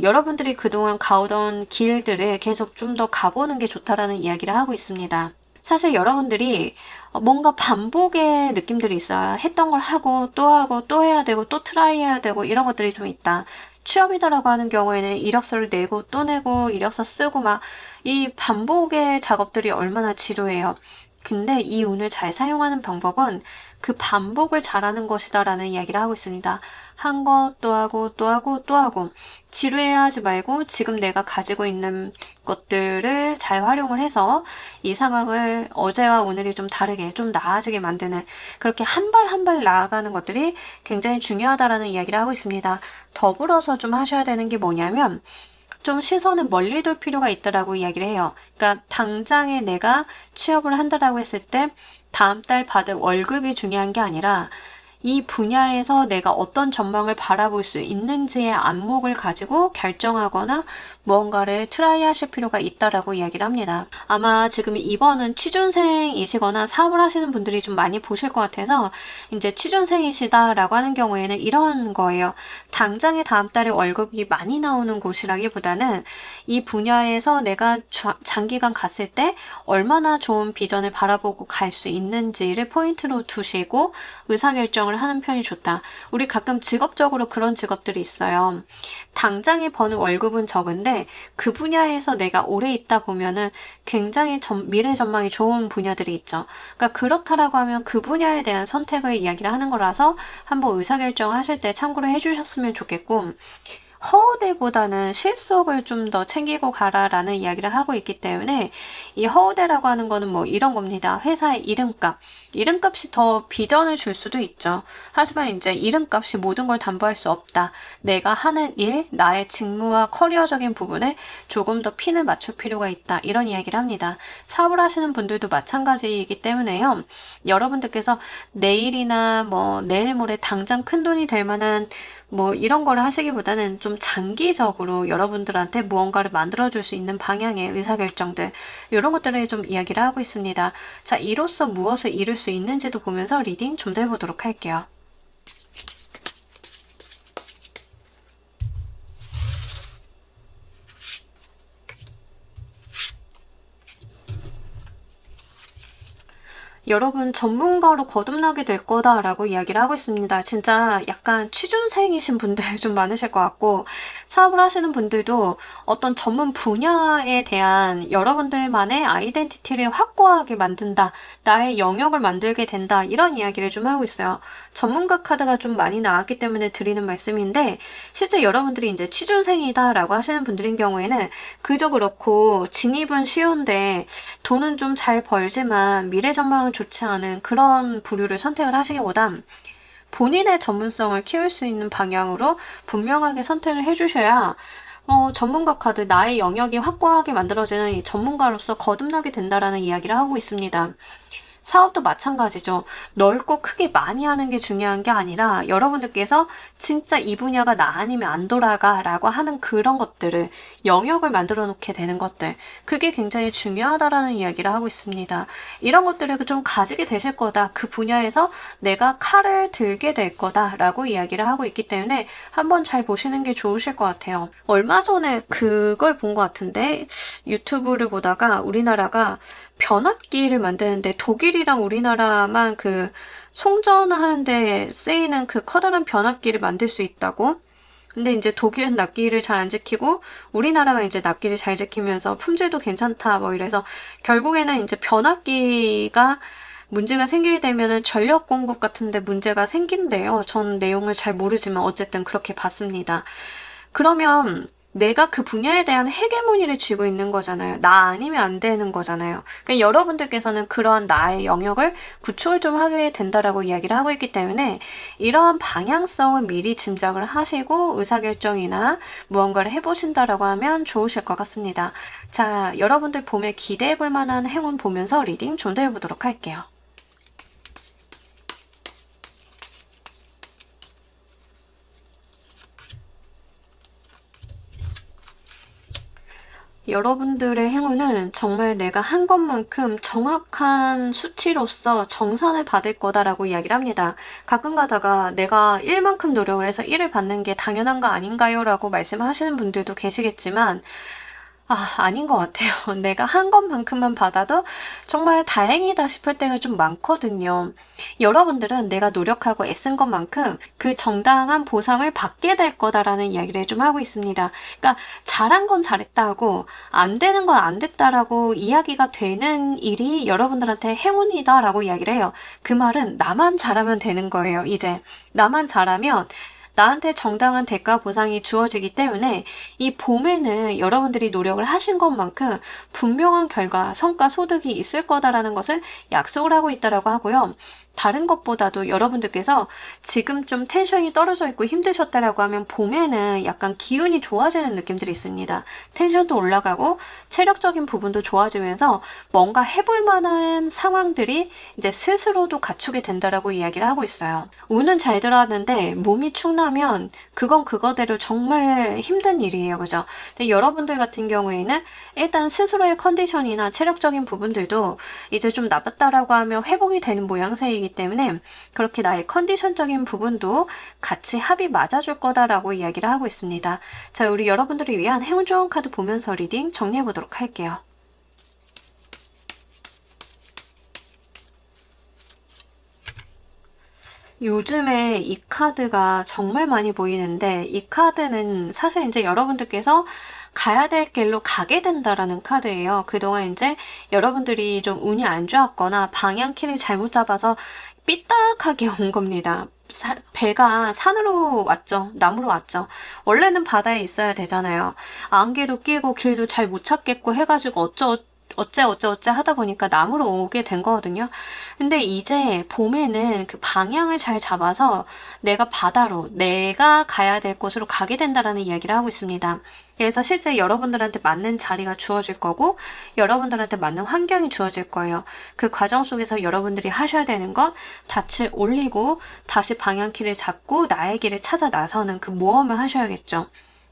여러분들이 그동안 가오던 길들을 계속 좀 더 가보는 게 좋다라는 이야기를 하고 있습니다. 사실 여러분들이 뭔가 반복의 느낌들이 있어요. 했던 걸 하고 또 해야 되고 또 트라이 해야 되고 이런 것들이 좀 있다. 취업이다라고 하는 경우에는 이력서를 내고 또 내고 이력서 쓰고 막 이 반복의 작업들이 얼마나 지루해요. 근데 이 운을 잘 사용하는 방법은 그 반복을 잘하는 것이다라는 이야기를 하고 있습니다. 한 것 또 하고 또 하고 또 하고 지루해하지 말고 지금 내가 가지고 있는 것들을 잘 활용을 해서 이 상황을 어제와 오늘이 좀 다르게 좀 나아지게 만드는, 그렇게 한 발 한 발 나아가는 것들이 굉장히 중요하다라는 이야기를 하고 있습니다. 더불어서 좀 하셔야 되는 게 뭐냐면 좀 시선을 멀리 둘 필요가 있다라고 이야기를 해요. 그러니까 당장에 내가 취업을 한다라고 했을 때 다음 달 받을 월급이 중요한 게 아니라 이 분야에서 내가 어떤 전망을 바라볼 수 있는지의 안목을 가지고 결정하거나 무언가를 트라이 하실 필요가 있다라고 이야기를 합니다. 아마 지금 이번은 취준생이시거나 사업을 하시는 분들이 좀 많이 보실 것 같아서 이제 취준생이시다라고 하는 경우에는 이런 거예요. 당장에 다음 달에 월급이 많이 나오는 곳이라기보다는 이 분야에서 내가 장기간 갔을 때 얼마나 좋은 비전을 바라보고 갈 수 있는지를 포인트로 두시고 의사결정을 하는 편이 좋다. 우리 가끔 직업적으로 그런 직업들이 있어요. 당장에 버는 월급은 적은데 그 분야에서 내가 오래 있다 보면은 굉장히 미래 전망이 좋은 분야들이 있죠. 그러니까 그렇다라고 하면 그 분야에 대한 선택을 이야기를 하는 거라서 한번 의사결정을 하실 때 참고를 해주셨으면 좋겠고, 허우대보다는 실속을 좀 더 챙기고 가라라는 이야기를 하고 있기 때문에 이 허우대라고 하는 거는 뭐 이런 겁니다. 회사의 이름값. 이름값이 더 비전을 줄 수도 있죠. 하지만 이제 이름값이 모든 걸 담보할 수 없다. 내가 하는 일, 나의 직무와 커리어적인 부분에 조금 더 핀을 맞출 필요가 있다. 이런 이야기를 합니다. 사업을 하시는 분들도 마찬가지이기 때문에요. 여러분들께서 내일이나 뭐 내일 모레 당장 큰돈이 될 만한 뭐 이런 걸 하시기보다는 좀 장기적으로 여러분들한테 무언가를 만들어줄 수 있는 방향의 의사결정들, 이런 것들을 좀 이야기를 하고 있습니다. 자, 이로써 무엇을 이룰 수 있는지도 보면서 리딩 좀 더 해보도록 할게요. 여러분 전문가로 거듭나게 될 거다라고 이야기를 하고 있습니다. 진짜 약간 취준생이신 분들 좀 많으실 것 같고, 사업을 하시는 분들도 어떤 전문 분야에 대한 여러분들만의 아이덴티티를 확고하게 만든다, 나의 영역을 만들게 된다, 이런 이야기를 좀 하고 있어요. 전문가 카드가 좀 많이 나왔기 때문에 드리는 말씀인데, 실제 여러분들이 이제 취준생이다라고 하시는 분들인 경우에는 그저 그렇고 진입은 쉬운데 돈은 좀 잘 벌지만 미래 전망은 좋지 않은 그런 부류를 선택을 하시기보단 본인의 전문성을 키울 수 있는 방향으로 분명하게 선택을 해주셔야 전문가 카드, 나의 영역이 확고하게 만들어지는 이 전문가로서 거듭나게 된다라는 이야기를 하고 있습니다. 사업도 마찬가지죠. 넓고 크게 많이 하는 게 중요한 게 아니라 여러분들께서 진짜 이 분야가 나 아니면 안 돌아가 라고 하는 그런 것들을, 영역을 만들어 놓게 되는 것들, 그게 굉장히 중요하다라는 이야기를 하고 있습니다. 이런 것들을 좀 가지게 되실 거다. 그 분야에서 내가 칼을 들게 될 거다 라고 이야기를 하고 있기 때문에 한번 잘 보시는 게 좋으실 것 같아요. 얼마 전에 그걸 본 것 같은데, 유튜브를 보다가 우리나라가 변압기를 만드는데 독일이랑 우리나라만 그 송전하는데 쓰이는 그 커다란 변압기를 만들 수 있다고. 근데 이제 독일은 납기를 잘 안 지키고 우리나라가 이제 납기를 잘 지키면서 품질도 괜찮다 뭐 이래서 결국에는 이제 변압기가 문제가 생기게 되면은 전력 공급 같은데 문제가 생긴대요. 전 내용을 잘 모르지만 어쨌든 그렇게 봤습니다. 그러면 내가 그 분야에 대한 헤게모니를 쥐고 있는 거잖아요. 나 아니면 안 되는 거잖아요. 그러니까 여러분들께서는 그런 나의 영역을 구축을 좀 하게 된다라고 이야기를 하고 있기 때문에 이러한 방향성을 미리 짐작을 하시고 의사결정이나 무언가를 해보신다라고 하면 좋으실 것 같습니다. 자, 여러분들 봄에 기대해 볼 만한 행운 보면서 리딩 좀 더 해보도록 할게요. 여러분들의 행운은 정말 내가 한 것만큼 정확한 수치로서 정산을 받을 거다라고 이야기를 합니다. 가끔 가다가 내가 1만큼 노력을 해서 1을 받는 게 당연한 거 아닌가요? 라고 말씀하시는 분들도 계시겠지만 아닌 것 같아요. 내가 한 것만큼만 받아도 정말 다행이다 싶을 때가 좀 많거든요. 여러분들은 내가 노력하고 애쓴 것만큼 그 정당한 보상을 받게 될 거다라는 이야기를 좀 하고 있습니다. 그러니까 잘한 건 잘했다고 안 되는 건 안 됐다라고 이야기가 되는 일이 여러분들한테 행운이다라고 이야기를 해요. 그 말은 나만 잘하면 되는 거예요. 이제 나만 잘하면 나한테 정당한 대가 보상이 주어지기 때문에 이 봄에는 여러분들이 노력을 하신 것만큼 분명한 결과, 성과, 소득이 있을 거다라는 것을 약속을 하고 있다라고 하고요. 다른 것보다도 여러분들께서 지금 좀 텐션이 떨어져 있고 힘드셨다라고 하면 봄에는 약간 기운이 좋아지는 느낌들이 있습니다. 텐션도 올라가고 체력적인 부분도 좋아지면서 뭔가 해볼 만한 상황들이 이제 스스로도 갖추게 된다라고 이야기를 하고 있어요. 운은 잘 들어왔는데 몸이 축나면 그건 그거대로 정말 힘든 일이에요. 그죠? 근데 여러분들 같은 경우에는 일단 스스로의 컨디션이나 체력적인 부분들도 이제 좀 나빴다라고 하면 회복이 되는 모양새이기 때문에 그렇게 나의 컨디션적인 부분도 같이 합이 맞아줄 거다라고 이야기를 하고 있습니다. 자, 우리 여러분들을 위한 행운 좋은 카드 보면서 리딩 정리해 보도록 할게요. 요즘에 이 카드가 정말 많이 보이는데 이 카드는 사실 이제 여러분들께서 가야 될 길로 가게 된다라는 카드예요. 그동안 이제 여러분들이 좀 운이 안 좋았거나 방향키를 잘못 잡아서 삐딱하게 온 겁니다. 배가 산으로 왔죠. 나무로 왔죠. 원래는 바다에 있어야 되잖아요. 안개도 끼고 길도 잘 못 찾겠고 해가지고 어째 하다 보니까 나무로 오게 된 거거든요. 근데 이제 봄에는 그 방향을 잘 잡아서 내가 바다로, 내가 가야 될 곳으로 가게 된다라는 이야기를 하고 있습니다. 그래서 실제 여러분들한테 맞는 자리가 주어질 거고 여러분들한테 맞는 환경이 주어질 거예요. 그 과정 속에서 여러분들이 하셔야 되는 건 닻을 올리고 다시 방향키를 잡고 나의 길을 찾아 나서는 그 모험을 하셔야겠죠.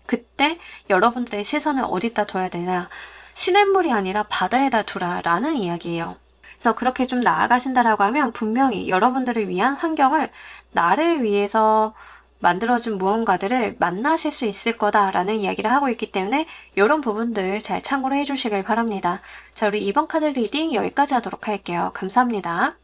그때 여러분들의 시선을 어디다 둬야 되냐? 시냇물이 아니라 바다에다 두라라는 이야기예요. 그래서 그렇게 좀 나아가신다라고 하면 분명히 여러분들을 위한 환경을 나를 위해서 만들어준 무언가들을 만나실 수 있을 거다라는 이야기를 하고 있기 때문에 이런 부분들 잘 참고를 해주시길 바랍니다. 자, 우리 이번 카드 리딩 여기까지 하도록 할게요. 감사합니다.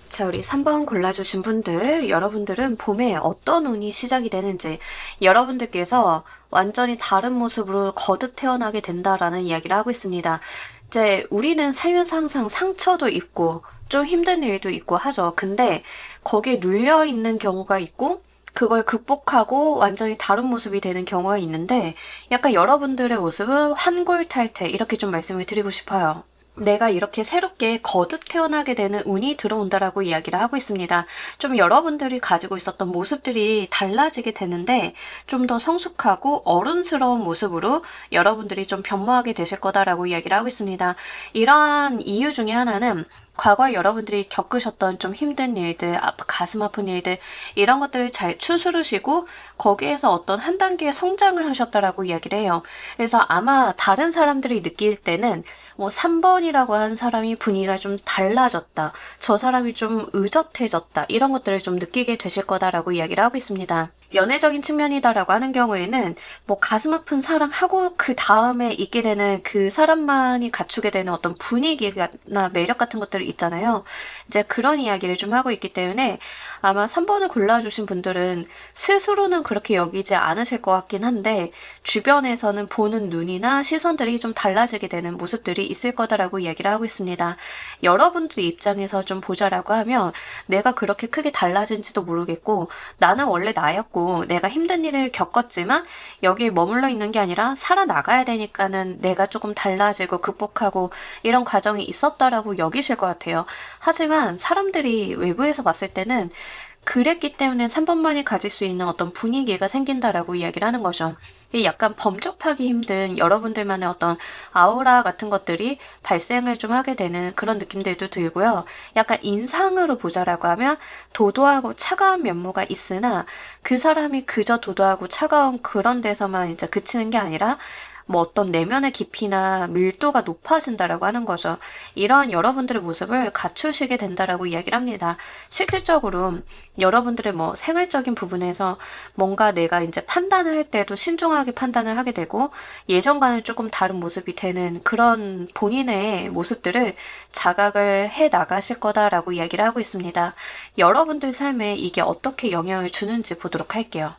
자, 우리 3번 골라주신 분들, 여러분들은 봄에 어떤 운이 시작이 되는지, 여러분들께서 완전히 다른 모습으로 거듭 태어나게 된다라는 이야기를 하고 있습니다. 이제 우리는 살면서 항상 상처도 있고 좀 힘든 일도 있고 하죠. 근데 거기에 눌려 있는 경우가 있고 그걸 극복하고 완전히 다른 모습이 되는 경우가 있는데 약간 여러분들의 모습은 환골탈태 이렇게 좀 말씀을 드리고 싶어요. 내가 이렇게 새롭게 거듭 태어나게 되는 운이 들어온다라고 이야기를 하고 있습니다. 좀 여러분들이 가지고 있었던 모습들이 달라지게 되는데 좀 더 성숙하고 어른스러운 모습으로 여러분들이 좀 변모하게 되실 거다라고 이야기를 하고 있습니다. 이러한 이유 중에 하나는 과거에 여러분들이 겪으셨던 좀 힘든 일들, 가슴 아픈 일들 이런 것들을 잘 추스르시고 거기에서 어떤 한 단계의 성장을 하셨다라고 이야기를 해요. 그래서 아마 다른 사람들이 느낄 때는 뭐 3번이라고 한 사람이 분위기가 좀 달라졌다. 저 사람이 좀 의젓해졌다. 이런 것들을 좀 느끼게 되실 거다라고 이야기를 하고 있습니다. 연애적인 측면이다라고 하는 경우에는 뭐 가슴 아픈 사람하고 그 다음에 있게 되는 그 사람만이 갖추게 되는 어떤 분위기나 매력 같은 것들이 있잖아요. 이제 그런 이야기를 좀 하고 있기 때문에 아마 3번을 골라주신 분들은 스스로는 그렇게 여기지 않으실 것 같긴 한데 주변에서는 보는 눈이나 시선들이 좀 달라지게 되는 모습들이 있을 거다라고 이야기를 하고 있습니다. 여러분들 입장에서 좀 보자라고 하면 내가 그렇게 크게 달라진지도 모르겠고 나는 원래 나였고 내가 힘든 일을 겪었지만 여기에 머물러 있는 게 아니라 살아나가야 되니까는 내가 조금 달라지고 극복하고 이런 과정이 있었다라고 여기실 것 같아요. 하지만 사람들이 외부에서 봤을 때는 그랬기 때문에 3번만이 가질 수 있는 어떤 분위기가 생긴다라고 이야기를 하는 거죠. 약간 범접하기 힘든 여러분들만의 어떤 아우라 같은 것들이 발생을 좀 하게 되는 그런 느낌들도 들고요. 약간 인상으로 보자라고 하면 도도하고 차가운 면모가 있으나 그 사람이 그저 도도하고 차가운 그런 데서만 이제 그치는 게 아니라 뭐 어떤 내면의 깊이나 밀도가 높아진다라고 하는 거죠. 이러한 여러분들의 모습을 갖추시게 된다라고 이야기를 합니다. 실질적으로 여러분들의 뭐 생활적인 부분에서 뭔가 내가 이제 판단을 할 때도 신중하게 판단을 하게 되고 예전과는 조금 다른 모습이 되는 그런 본인의 모습들을 자각을 해 나가실 거다라고 이야기를 하고 있습니다. 여러분들 삶에 이게 어떻게 영향을 주는지 보도록 할게요.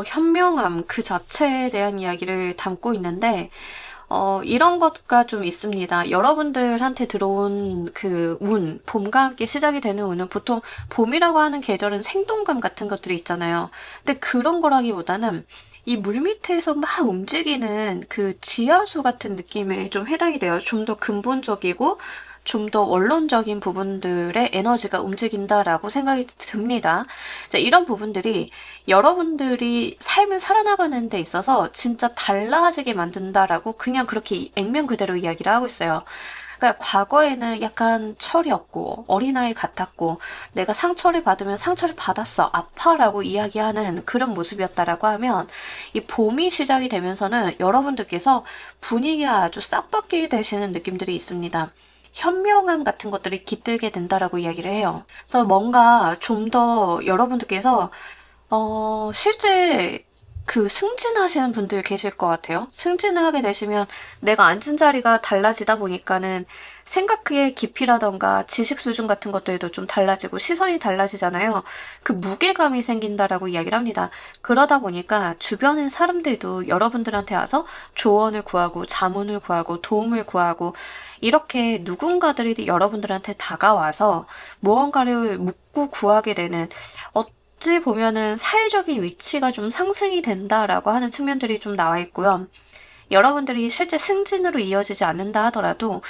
현명함 그 자체에 대한 이야기를 담고 있는데 이런 것가 좀 있습니다. 여러분들한테 들어온 그 운, 봄과 함께 시작이 되는 운은 보통 봄이라고 하는 계절은 생동감 같은 것들이 있잖아요. 근데 그런 거라기보다는 이 물밑에서 막 움직이는 그 지하수 같은 느낌에 좀 해당이 돼요. 좀 더 근본적이고 좀 더 원론적인 부분들의 에너지가 움직인다라고 생각이 듭니다. 자, 이런 부분들이 여러분들이 삶을 살아나가는 데 있어서 진짜 달라지게 만든다라고 그냥 그렇게 액면 그대로 이야기를 하고 있어요. 그러니까 과거에는 약간 철이 없고 어린아이 같았고 내가 상처를 받으면 상처를 받았어 아파라고 이야기하는 그런 모습이었다라고 하면 이 봄이 시작이 되면서는 여러분들께서 분위기가 아주 싹 바뀌게 되시는 느낌들이 있습니다. 현명함 같은 것들이 깃들게 된다라고 이야기를 해요. 그래서 뭔가 좀 더 여러분들께서 실제 그 승진하시는 분들 계실 것 같아요. 승진을 하게 되시면 내가 앉은 자리가 달라지다 보니까는 생각의 깊이라던가 지식 수준 같은 것들도 좀 달라지고 시선이 달라지잖아요. 그 무게감이 생긴다라고 이야기를 합니다. 그러다 보니까 주변의 사람들도 여러분들한테 와서 조언을 구하고 자문을 구하고 도움을 구하고 이렇게 누군가들이 여러분들한테 다가와서 무언가를 묻고 구하게 되는 어찌 보면은 사회적인 위치가 좀 상승이 된다라고 하는 측면들이 좀 나와 있고요. 여러분들이 실제 승진으로 이어지지 않는다 하더라도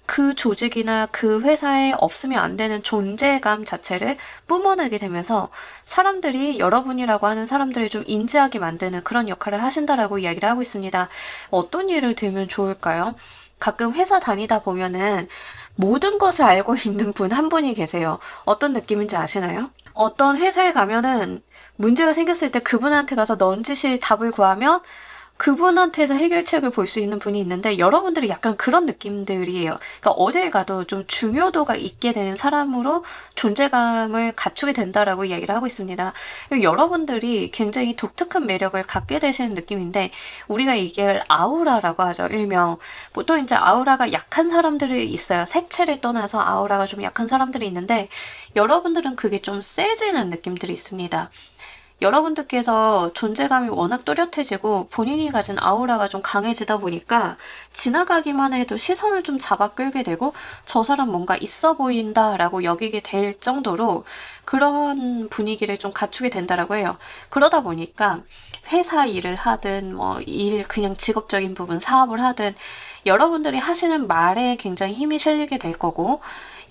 그 조직이나 그 회사에 없으면 안 되는 존재감 자체를 뿜어내게 되면서 사람들이 여러분이라고 하는 사람들을 좀 인지하게 만드는 그런 역할을 하신다라고 이야기를 하고 있습니다. 어떤 예를 들면 좋을까요? 가끔 회사 다니다 보면은 모든 것을 알고 있는 분 한 분이 계세요. 어떤 느낌인지 아시나요? 어떤 회사에 가면은 문제가 생겼을 때 그분한테 가서 넌지시 답을 구하면 그분한테서 해결책을 볼 수 있는 분이 있는데 여러분들이 약간 그런 느낌들이에요. 그러니까 어딜 가도 좀 중요도가 있게 되는 사람으로 존재감을 갖추게 된다라고 이야기를 하고 있습니다. 여러분들이 굉장히 독특한 매력을 갖게 되시는 느낌인데 우리가 이게 아우라라고 하죠. 일명 보통 이제 아우라가 약한 사람들이 있어요. 색채를 떠나서 아우라가 좀 약한 사람들이 있는데 여러분들은 그게 좀 세지는 느낌들이 있습니다. 여러분들께서 존재감이 워낙 또렷해지고 본인이 가진 아우라가 좀 강해지다 보니까 지나가기만 해도 시선을 좀 잡아 끌게 되고 저 사람 뭔가 있어 보인다라고 여기게 될 정도로 그런 분위기를 좀 갖추게 된다라고 해요. 그러다 보니까 회사 일을 하든 뭐 일 그냥 직업적인 부분 사업을 하든 여러분들이 하시는 말에 굉장히 힘이 실리게 될 거고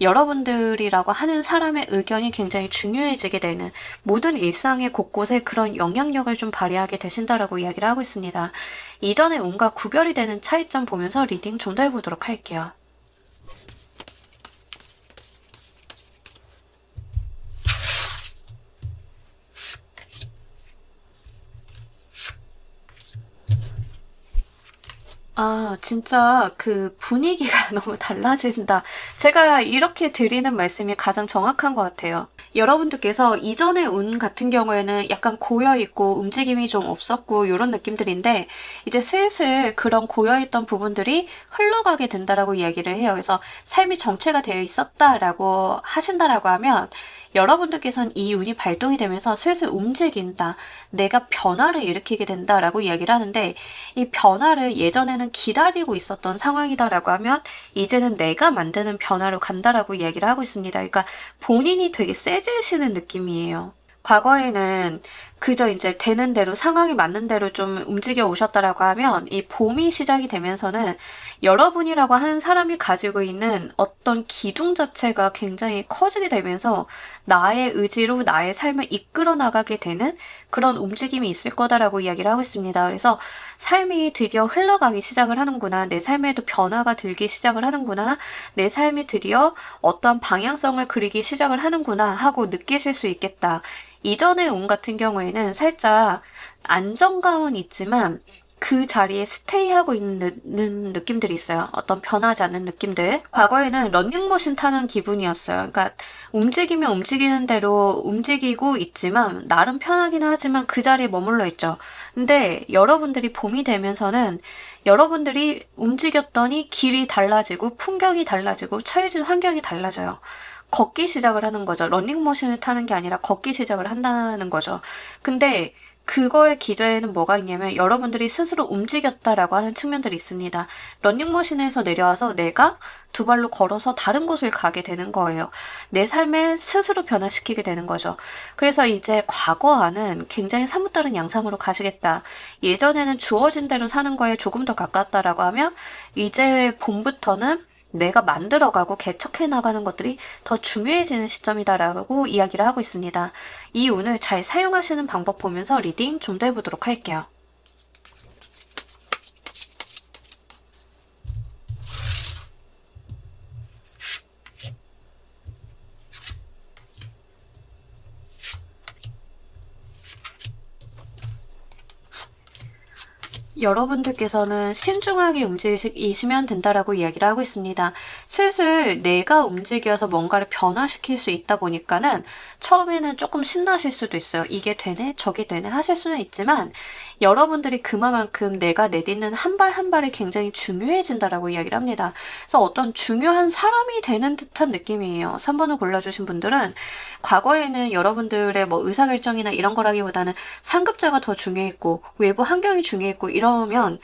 여러분들이라고 하는 사람의 의견이 굉장히 중요해지게 되는 모든 일상의 곳곳에 그런 영향력을 좀 발휘하게 되신다라고 이야기를 하고 있습니다. 이전의 운과 구별이 되는 차이점 보면서 리딩 좀 더 해보도록 할게요. 아, 진짜 그 분위기가 너무 달라진다. 제가 이렇게 드리는 말씀이 가장 정확한 것 같아요. 여러분들께서 이전의 운 같은 경우에는 약간 고여있고 움직임이 좀 없었고 이런 느낌들인데 이제 슬슬 그런 고여있던 부분들이 흘러가게 된다라고 이야기를 해요. 그래서 삶이 정체가 되어 있었다라고 하신다라고 하면 여러분들께서는 이 운이 발동이 되면서 슬슬 움직인다. 내가 변화를 일으키게 된다라고 이야기를 하는데 이 변화를 예전에는 기다리고 있었던 상황이다라고 하면 이제는 내가 만드는 변화로 간다라고 이야기를 하고 있습니다. 그러니까 본인이 되게 세지시는 느낌이에요. 과거에는 그저 이제 되는 대로 상황이 맞는 대로 좀 움직여 오셨다라고 하면 이 봄이 시작이 되면서는 여러분이라고 하는 사람이 가지고 있는 어떤 기둥 자체가 굉장히 커지게 되면서 나의 의지로 나의 삶을 이끌어 나가게 되는 그런 움직임이 있을 거다라고 이야기를 하고 있습니다. 그래서 삶이 드디어 흘러가기 시작을 하는구나. 내 삶에도 변화가 들기 시작을 하는구나. 내 삶이 드디어 어떠한 방향성을 그리기 시작을 하는구나 하고 느끼실 수 있겠다. 이전의 운 같은 경우에는 살짝 안정감은 있지만 그 자리에 스테이하고 있는 느낌들이 있어요. 어떤 변하지 않는 느낌들. 과거에는 런닝머신 타는 기분이었어요. 그러니까 움직이면 움직이는 대로 움직이고 있지만 나름 편하기는 하지만 그 자리에 머물러 있죠. 근데 여러분들이 봄이 되면서는 여러분들이 움직였더니 길이 달라지고 풍경이 달라지고 처해진 환경이 달라져요. 걷기 시작을 하는 거죠. 러닝머신을 타는 게 아니라 걷기 시작을 한다는 거죠. 근데 그거의 기저에는 뭐가 있냐면 여러분들이 스스로 움직였다라고 하는 측면들이 있습니다. 러닝머신에서 내려와서 내가 두 발로 걸어서 다른 곳을 가게 되는 거예요. 내 삶을 스스로 변화시키게 되는 거죠. 그래서 이제 과거와는 굉장히 사뭇 다른 양상으로 가시겠다. 예전에는 주어진 대로 사는 거에 조금 더 가깝다라고 하면 이제 봄부터는 내가 만들어가고 개척해 나가는 것들이 더 중요해지는 시점이다라고 이야기를 하고 있습니다. 이 운을 잘 사용하시는 방법 보면서 리딩 좀 더 해보도록 할게요. 여러분들께서는 신중하게 움직이시면 된다라고 이야기를 하고 있습니다. 슬슬 내가 움직여서 뭔가를 변화시킬 수 있다 보니까는 처음에는 조금 신나실 수도 있어요. 이게 되네, 저게 되네 하실 수는 있지만 여러분들이 그만큼 내가 내딛는 한 발 한 발이 굉장히 중요해진다라고 이야기를 합니다. 그래서 어떤 중요한 사람이 되는 듯한 느낌이에요. 3번을 골라주신 분들은 과거에는 여러분들의 뭐 의사결정이나 이런 거라기보다는 상급자가 더 중요했고 외부 환경이 중요했고 이러면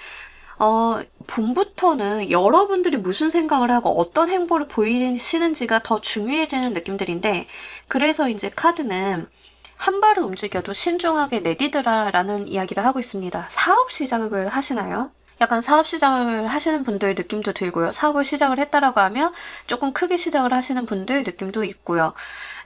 봄부터는 여러분들이 무슨 생각을 하고 어떤 행보를 보이시는지가 더 중요해지는 느낌들인데 그래서 이제 카드는 한 발을 움직여도 신중하게 내디드라 라는 이야기를 하고 있습니다. 사업 시작을 하시나요? 약간 사업 시작을 하시는 분들 느낌도 들고요. 사업을 시작을 했다라고 하면 조금 크게 시작을 하시는 분들 느낌도 있고요.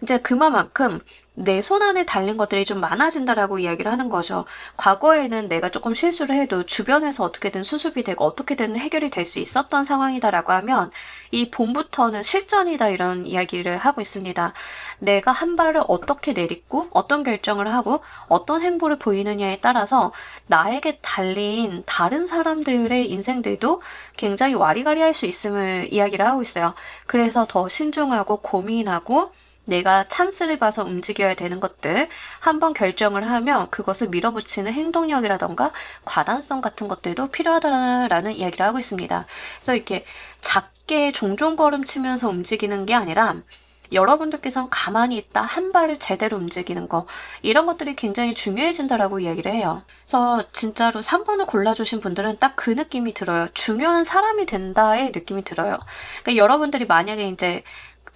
이제 그만큼 내 손 안에 달린 것들이 좀 많아진다라고 이야기를 하는 거죠. 과거에는 내가 조금 실수를 해도 주변에서 어떻게든 수습이 되고 어떻게든 해결이 될 수 있었던 상황이다라고 하면 이 봄부터는 실전이다 이런 이야기를 하고 있습니다. 내가 한 발을 어떻게 내딛고 어떤 결정을 하고 어떤 행보를 보이느냐에 따라서 나에게 달린 다른 사람들의 인생들도 굉장히 와리가리할 수 있음을 이야기를 하고 있어요. 그래서 더 신중하고 고민하고 내가 찬스를 봐서 움직여야 되는 것들 한번 결정을 하면 그것을 밀어붙이는 행동력이라던가 과단성 같은 것들도 필요하다라는 이야기를 하고 있습니다. 그래서 이렇게 작게 종종 걸음치면서 움직이는 게 아니라 여러분들께서는 가만히 있다 한 발을 제대로 움직이는 거 이런 것들이 굉장히 중요해진다라고 이야기를 해요. 그래서 진짜로 3번을 골라주신 분들은 딱 그 느낌이 들어요. 중요한 사람이 된다의 느낌이 들어요. 그러니까 여러분들이 만약에 이제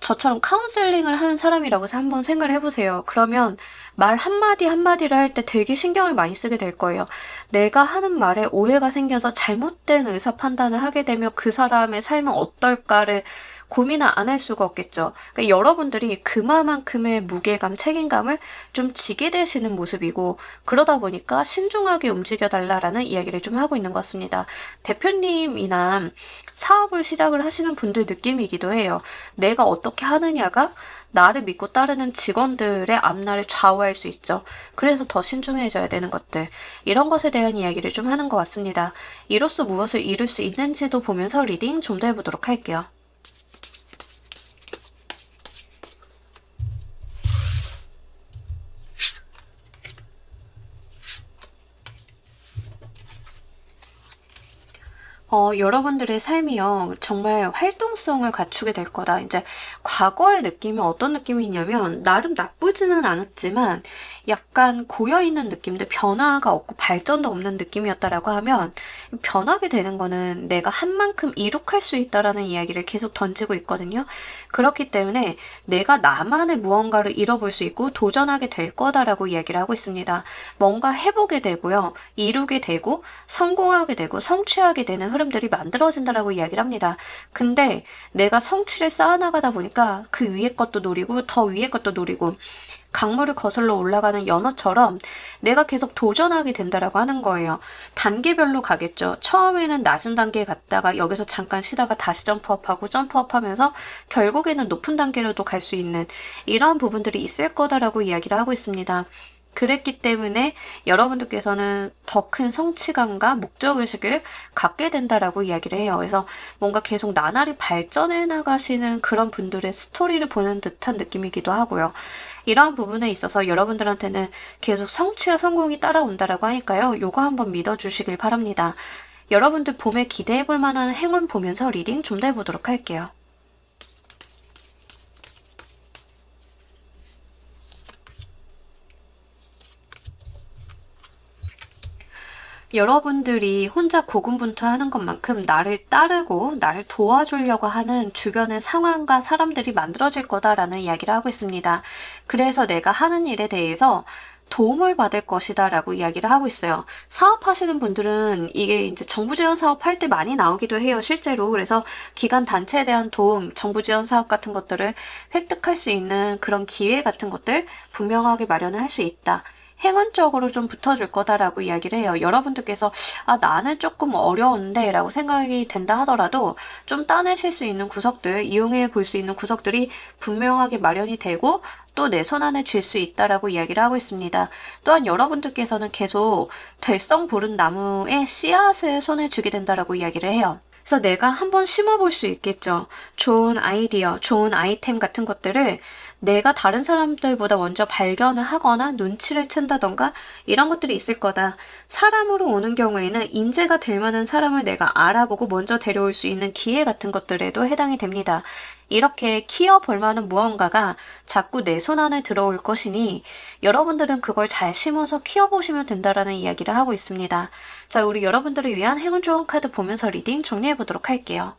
저처럼 카운셀링을 하는 사람이라고 해서 한번 생각을 해보세요. 그러면 말 한마디 한마디를 할 때 되게 신경을 많이 쓰게 될 거예요. 내가 하는 말에 오해가 생겨서 잘못된 의사 판단을 하게 되면 그 사람의 삶은 어떨까를 고민을 안 할 수가 없겠죠. 그러니까 여러분들이 그만큼의 무게감, 책임감을 좀 지게 되시는 모습이고 그러다 보니까 신중하게 움직여달라라는 이야기를 좀 하고 있는 것 같습니다. 대표님이나 사업을 시작을 하시는 분들 느낌이기도 해요. 내가 어떻게 하느냐가 나를 믿고 따르는 직원들의 앞날을 좌우할 수 있죠. 그래서 더 신중해져야 되는 것들. 이런 것에 대한 이야기를 좀 하는 것 같습니다. 이로써 무엇을 이룰 수 있는지도 보면서 리딩 좀 더 해보도록 할게요. 여러분들의 삶이요, 정말 활동성을 갖추게 될 거다. 이제 과거의 느낌이 어떤 느낌이 있냐면, 나름 나쁘지는 않았지만, 약간 고여있는 느낌들, 변화가 없고 발전도 없는 느낌이었다라고 하면, 변하게 되는 거는 내가 한 만큼 이룩할 수 있다라는 이야기를 계속 던지고 있거든요. 그렇기 때문에 내가 나만의 무언가를 잃어볼 수 있고 도전하게 될 거다라고 이야기를 하고 있습니다. 뭔가 해보게 되고요, 이루게 되고, 성공하게 되고, 성취하게 되는 흐름들이 만들어진다라고 이야기를 합니다. 근데 내가 성취를 쌓아나가다 보니까 그 위에 것도 노리고 더 위에 것도 노리고 강물을 거슬러 올라가는 연어처럼 내가 계속 도전하게 된다라고 하는 거예요. 단계별로 가겠죠. 처음에는 낮은 단계에 갔다가 여기서 잠깐 쉬다가 다시 점프업하고 점프업하면서 결국에는 높은 단계로도 갈 수 있는 이러한 부분들이 있을 거다라고 이야기를 하고 있습니다. 그랬기 때문에 여러분들께서는 더 큰 성취감과 목적의식을 갖게 된다라고 이야기를 해요. 그래서 뭔가 계속 나날이 발전해 나가시는 그런 분들의 스토리를 보는 듯한 느낌이기도 하고요. 이러한 부분에 있어서 여러분들한테는 계속 성취와 성공이 따라온다라고 하니까요. 요거 한번 믿어주시길 바랍니다. 여러분들 봄에 기대해볼 만한 행운 보면서 리딩 좀 더 해보도록 할게요. 여러분들이 혼자 고군분투하는 것만큼 나를 따르고 나를 도와주려고 하는 주변의 상황과 사람들이 만들어질 거다라는 이야기를 하고 있습니다. 그래서 내가 하는 일에 대해서 도움을 받을 것이다 라고 이야기를 하고 있어요. 사업하시는 분들은 이게 이제 정부 지원 사업 할 때 많이 나오기도 해요, 실제로. 그래서 기관 단체에 대한 도움, 정부 지원 사업 같은 것들을 획득할 수 있는 그런 기회 같은 것들 분명하게 마련을 할 수 있다. 행운적으로 좀 붙어줄 거다라고 이야기를 해요. 여러분들께서 나는 조금 어려운데 라고 생각이 된다 하더라도 좀 따내실 수 있는 구석들, 이용해 볼 수 있는 구석들이 분명하게 마련이 되고 또 내 손 안에 쥘 수 있다라고 이야기를 하고 있습니다. 또한 여러분들께서는 계속 될성 부른 나무의 씨앗을 손에 쥐게 된다라고 이야기를 해요. 그래서 내가 한번 심어볼 수 있겠죠. 좋은 아이디어, 좋은 아이템 같은 것들을 내가 다른 사람들보다 먼저 발견을 하거나 눈치를 챈다던가 이런 것들이 있을 거다. 사람으로 오는 경우에는 인재가 될 만한 사람을 내가 알아보고 먼저 데려올 수 있는 기회 같은 것들에도 해당이 됩니다. 이렇게 키워볼 만한 무언가가 자꾸 내 손 안에 들어올 것이니 여러분들은 그걸 잘 심어서 키워보시면 된다라는 이야기를 하고 있습니다. 자, 우리 여러분들을 위한 행운 좋은 카드 보면서 리딩 정리해보도록 할게요.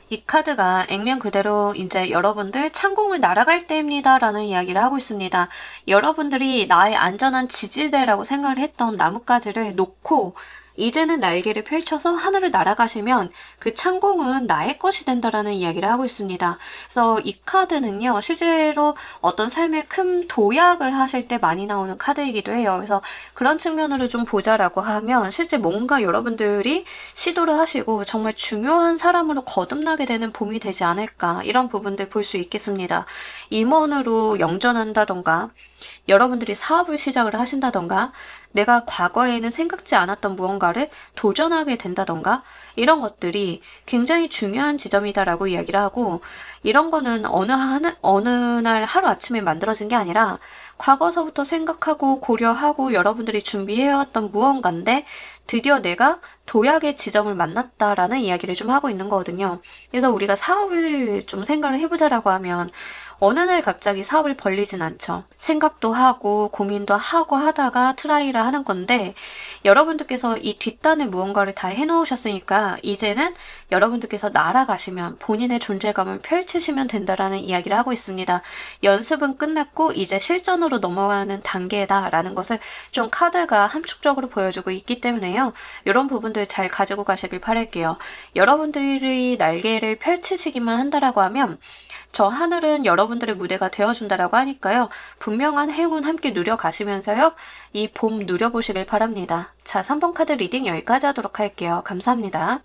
이 카드가 액면 그대로 이제 여러분들 창공을 날아갈 때입니다 라는 이야기를 하고 있습니다. 여러분들이 나의 안전한 지지대라고 생각을 했던 나뭇가지를 놓고 이제는 날개를 펼쳐서 하늘을 날아가시면 그 창공은 나의 것이 된다라는 이야기를 하고 있습니다. 그래서 이 카드는요, 실제로 어떤 삶의 큰 도약을 하실 때 많이 나오는 카드이기도 해요. 그래서 그런 측면으로 좀 보자라고 하면 실제 뭔가 여러분들이 시도를 하시고 정말 중요한 사람으로 거듭나게 되는 봄이 되지 않을까, 이런 부분들 볼 수 있겠습니다. 임원으로 영전한다던가 여러분들이 사업을 시작을 하신다던가 내가 과거에는 생각지 않았던 무언가를 도전하게 된다던가 이런 것들이 굉장히 중요한 지점이다라고 이야기를 하고, 이런 거는 어느 날 하루아침에 만들어진 게 아니라 과거서부터 생각하고 고려하고 여러분들이 준비해왔던 무언가인데 드디어 내가 도약의 지점을 만났다라는 이야기를 좀 하고 있는 거거든요. 그래서 우리가 사업을 좀 생각을 해보자라고 하면 어느 날 갑자기 사업을 벌리진 않죠. 생각도 하고 고민도 하고 하다가 트라이를 하는 건데, 여러분들께서 이 뒷단에 무언가를 다 해놓으셨으니까 이제는 여러분들께서 날아가시면 본인의 존재감을 펼치시면 된다라는 이야기를 하고 있습니다. 연습은 끝났고 이제 실전으로 넘어가는 단계다라는 것을 좀 카드가 함축적으로 보여주고 있기 때문에요. 이런 부분들 잘 가지고 가시길 바랄게요. 여러분들이 날개를 펼치시기만 한다라고 하면 저 하늘은 여러분들의 무대가 되어준다라고 하니까요. 분명한 행운 함께 누려가시면서요. 이 봄 누려보시길 바랍니다. 자, 3번 카드 리딩 여기까지 하도록 할게요. 감사합니다.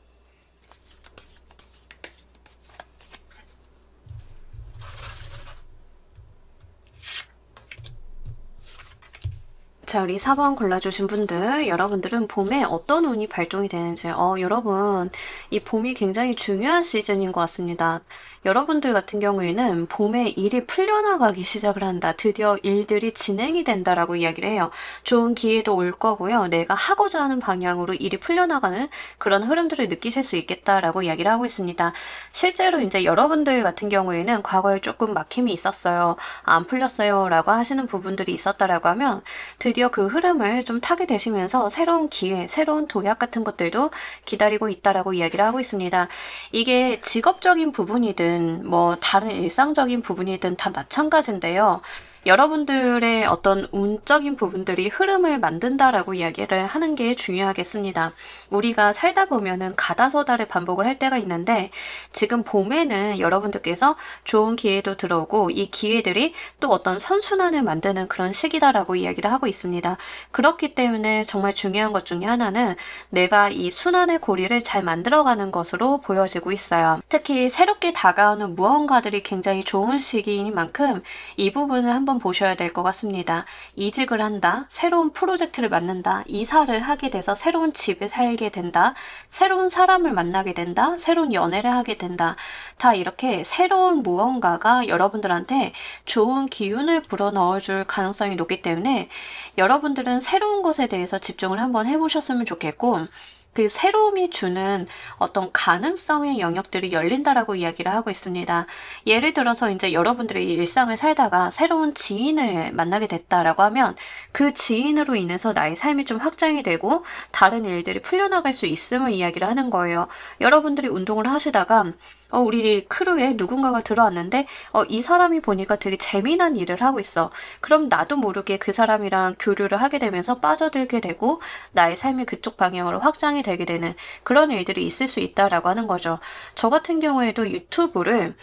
자, 우리 4번 골라주신 분들, 여러분들은 봄에 어떤 운이 발동이 되는지, 여러분, 이 봄이 굉장히 중요한 시즌인 것 같습니다. 여러분들 같은 경우에는 봄에 일이 풀려나가기 시작을 한다. 드디어 일들이 진행이 된다라고 이야기를 해요. 좋은 기회도 올 거고요. 내가 하고자 하는 방향으로 일이 풀려나가는 그런 흐름들을 느끼실 수 있겠다라고 이야기를 하고 있습니다. 실제로 이제 여러분들 같은 경우에는 과거에 조금 막힘이 있었어요. 안 풀렸어요 라고 하시는 부분들이 있었다라고 하면 드디어 그 흐름을 좀 타게 되시면서 새로운 기회, 새로운 도약 같은 것들도 기다리고 있다라고 이야기를 하고 있습니다. 이게 직업적인 부분이든 뭐 다른 일상적인 부분이든 다 마찬가지인데요. 여러분들의 어떤 운적인 부분들이 흐름을 만든다라고 이야기를 하는 게 중요하겠습니다. 우리가 살다 보면은 가다서다를 반복을 할 때가 있는데 지금 봄에는 여러분들께서 좋은 기회도 들어오고 이 기회들이 또 어떤 선순환을 만드는 그런 시기다라고 이야기를 하고 있습니다. 그렇기 때문에 정말 중요한 것 중에 하나는 내가 이 순환의 고리를 잘 만들어가는 것으로 보여지고 있어요. 특히 새롭게 다가오는 무언가들이 굉장히 좋은 시기인 만큼 이 부분을 한번 보셔야 될 것 같습니다. 이직을 한다, 새로운 프로젝트를 맡는다, 이사를 하게 돼서 새로운 집에 살게 된다, 새로운 사람을 만나게 된다, 새로운 연애를 하게 된다. 다 이렇게 새로운 무언가가 여러분들한테 좋은 기운을 불어넣어줄 가능성이 높기 때문에 여러분들은 새로운 것에 대해서 집중을 한번 해보셨으면 좋겠고, 그 새로움이 주는 어떤 가능성의 영역들이 열린다라고 이야기를 하고 있습니다. 예를 들어서 이제 여러분들의 일상을 살다가 새로운 지인을 만나게 됐다라고 하면 그 지인으로 인해서 나의 삶이 좀 확장이 되고 다른 일들이 풀려나갈 수 있음을 이야기를 하는 거예요. 여러분들이 운동을 하시다가 우리 크루에 누군가가 들어왔는데 이 사람이 보니까 되게 재미난 일을 하고 있어. 그럼 나도 모르게 그 사람이랑 교류를 하게 되면서 빠져들게 되고 나의 삶이 그쪽 방향으로 확장이 되게 되는 그런 일들이 있을 수 있다라고 하는 거죠. 저 같은 경우에도 유튜브를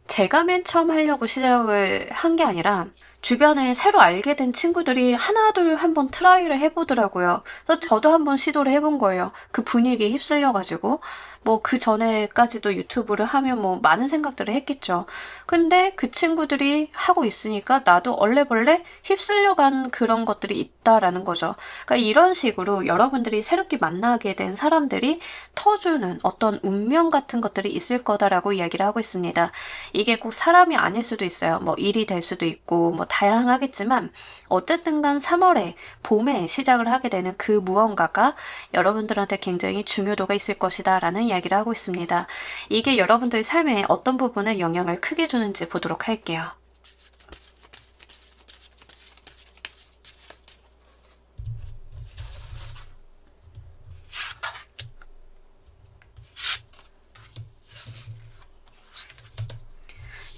제가 맨 처음 하려고 시작을 한 게 아니라 주변에 새로 알게 된 친구들이 하나둘 한번 트라이를 해보더라고요. 그래서 저도 한번 시도를 해본 거예요. 그 분위기에 휩쓸려가지고. 뭐 그 전에까지도 유튜브를 하면 뭐 많은 생각들을 했겠죠. 근데 그 친구들이 하고 있으니까 나도 얼레벌레 휩쓸려간 그런 것들이 있다라는 거죠. 그러니까 이런 식으로 여러분들이 새롭게 만나게 된 사람들이 터주는 어떤 운명 같은 것들이 있을 거다라고 이야기를 하고 있습니다. 이게 꼭 사람이 아닐 수도 있어요. 뭐 일이 될 수도 있고 뭐 다양하겠지만 어쨌든 간 3월에 봄에 시작을 하게 되는 그 무언가가 여러분들한테 굉장히 중요도가 있을 것이다 라는 이야기를 하고 있습니다. 이게 여러분들의 삶에 어떤 부분에 영향을 크게 주는지 보도록 할게요.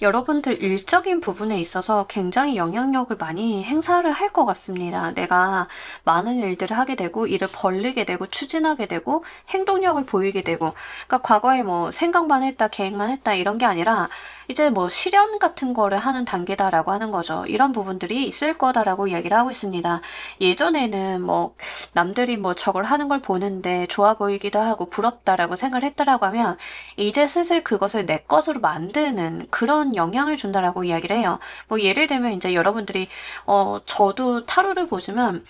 여러분들 일적인 부분에 있어서 굉장히 영향력을 많이 행사를 할 것 같습니다. 내가 많은 일들을 하게 되고 일을 벌리게 되고 추진하게 되고 행동력을 보이게 되고 그러니까 과거에 뭐 생각만 했다 계획만 했다 이런 게 아니라 이제 뭐 실현 같은 거를 하는 단계다라고 하는 거죠. 이런 부분들이 있을 거다라고 이야기를 하고 있습니다. 예전에는 뭐 남들이 뭐 저걸 하는 걸 보는데 좋아 보이기도 하고 부럽다라고 생각을 했다라고 하면 이제 슬슬 그것을 내 것으로 만드는 그런 영향을 준다라고 이야기를 해요. 뭐 예를 들면 이제 여러분들이 저도 타로를 보지만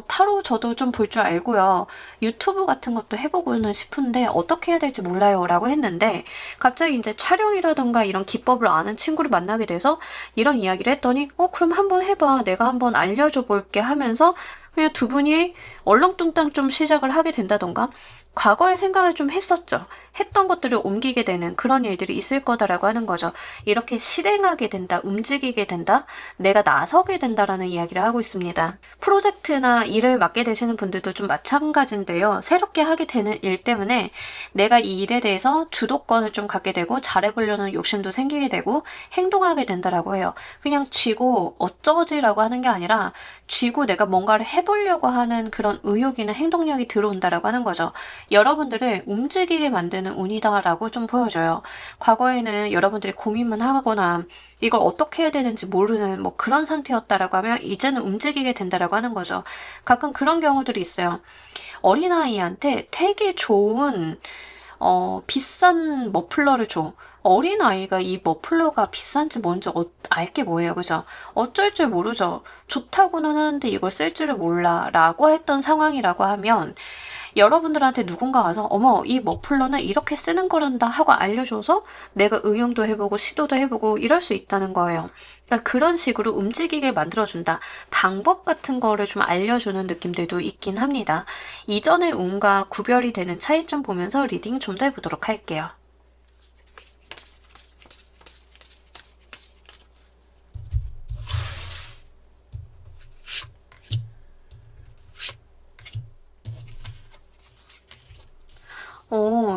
타로 저도 좀 볼 줄 알고요. 유튜브 같은 것도 해보고는 싶은데 어떻게 해야 될지 몰라요 라고 했는데 갑자기 이제 촬영이라던가 이런 기법을 아는 친구를 만나게 돼서 이런 이야기를 했더니 그럼 한번 해봐. 내가 한번 알려줘 볼게 하면서 그냥 두 분이 얼렁뚱땅 좀 시작을 하게 된다던가 과거의 생각을 좀 했었죠. 했던 것들을 옮기게 되는 그런 일들이 있을 거다라고 하는 거죠. 이렇게 실행하게 된다, 움직이게 된다, 내가 나서게 된다라는 이야기를 하고 있습니다. 프로젝트나 일을 맡게 되시는 분들도 좀 마찬가지인데요. 새롭게 하게 되는 일 때문에 내가 이 일에 대해서 주도권을 좀 갖게 되고 잘해보려는 욕심도 생기게 되고 행동하게 된다라고 해요. 그냥 쥐고 어쩌지라고 하는 게 아니라 쥐고 내가 뭔가를 해보려고 하는 그런 의욕이나 행동력이 들어온다라고 하는 거죠. 여러분들을 움직이게 만드는 운이다라고 좀 보여줘요. 과거에는 여러분들이 고민만 하거나 이걸 어떻게 해야 되는지 모르는 뭐 그런 상태였다라고 하면 이제는 움직이게 된다라고 하는 거죠. 가끔 그런 경우들이 있어요. 어린아이한테 되게 좋은 비싼 머플러를 줘. 어린아이가 이 머플러가 비싼지 뭔지 알게 뭐예요. 그죠? 어쩔 줄 모르죠. 좋다고는 하는데 이걸 쓸 줄을 몰라 라고 했던 상황이라고 하면 여러분들한테 누군가 와서 어머 이 머플러는 이렇게 쓰는 거란다 하고 알려줘서 내가 응용도 해보고 시도도 해보고 이럴 수 있다는 거예요. 그러니까 그런 식으로 움직이게 만들어준다. 방법 같은 거를 좀 알려주는 느낌들도 있긴 합니다. 이전의 운과 구별이 되는 차이점 보면서 리딩 좀 더 해보도록 할게요.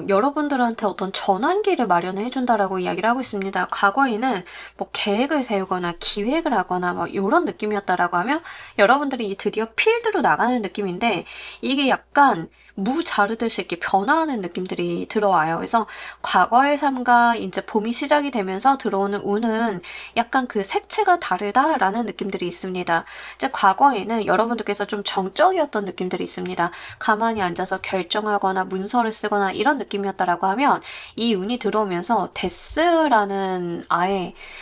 여러분들한테 어떤 전환기를 마련해 준다라고 이야기를 하고 있습니다. 과거에는 뭐 계획을 세우거나 기획을 하거나 뭐 이런 느낌이었다라고 하면 여러분들이 드디어 필드로 나가는 느낌인데 이게 약간 무 자르듯이 이렇게 변화하는 느낌들이 들어와요. 그래서 과거의 삶과 이제 봄이 시작이 되면서 들어오는 운은 약간 그 색채가 다르다라는 느낌들이 있습니다. 이제 과거에는 여러분들께서 좀 정적이었던 느낌들이 있습니다. 가만히 앉아서 결정하거나 문서를 쓰거나 이런 느낌이었다라고 하면 이 운이 들어오면서 데스라는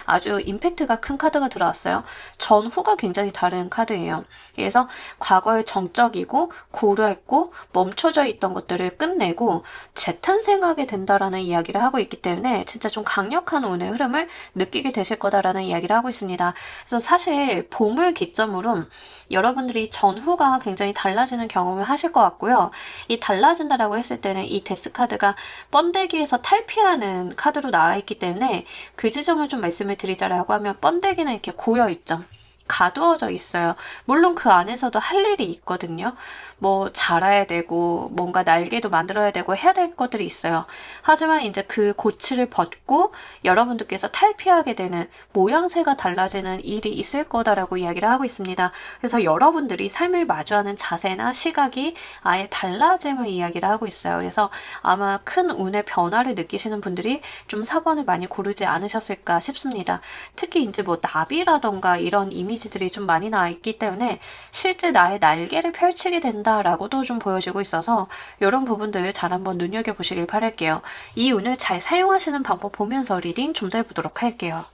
아주 임팩트가 큰 카드가 들어왔어요. 전후가 굉장히 다른 카드예요. 그래서 과거의 정적이고 고려했고 멈춰져 있던 것들을 끝내고 재탄생하게 된다라는 이야기를 하고 있기 때문에 진짜 좀 강력한 운의 흐름을 느끼게 되실 거다라는 이야기를 하고 있습니다. 그래서 사실 봄을 기점으로 여러분들이 전후가 굉장히 달라지는 경험을 하실 것 같고요. 이 달라진다라고 했을 때는 이 데스 카드가 번데기에서 탈피하는 카드로 나와 있기 때문에 그 지점을 좀 말씀을 드리자라고 하면 번데기는 이렇게 고여있죠. 가두어져 있어요. 물론 그 안에서도 할 일이 있거든요. 뭐 자라야 되고 뭔가 날개도 만들어야 되고 해야 될 것들이 있어요. 하지만 이제 그 고치를 벗고 여러분들께서 탈피하게 되는 모양새가 달라지는 일이 있을 거다라고 이야기를 하고 있습니다. 그래서 여러분들이 삶을 마주하는 자세나 시각이 아예 달라짐을 이야기를 하고 있어요. 그래서 아마 큰 운의 변화를 느끼시는 분들이 좀 사번을 많이 고르지 않으셨을까 싶습니다. 특히 이제 뭐 나비라던가 이런 이미지들이 좀 많이 나와 있기 때문에 실제 나의 날개를 펼치게 된다라고도 좀 보여지고 있어서 이런 부분들 잘 한번 눈여겨보시길 바랄게요. 이 운을 잘 사용하시는 방법 보면서 리딩 좀 더 해보도록 할게요.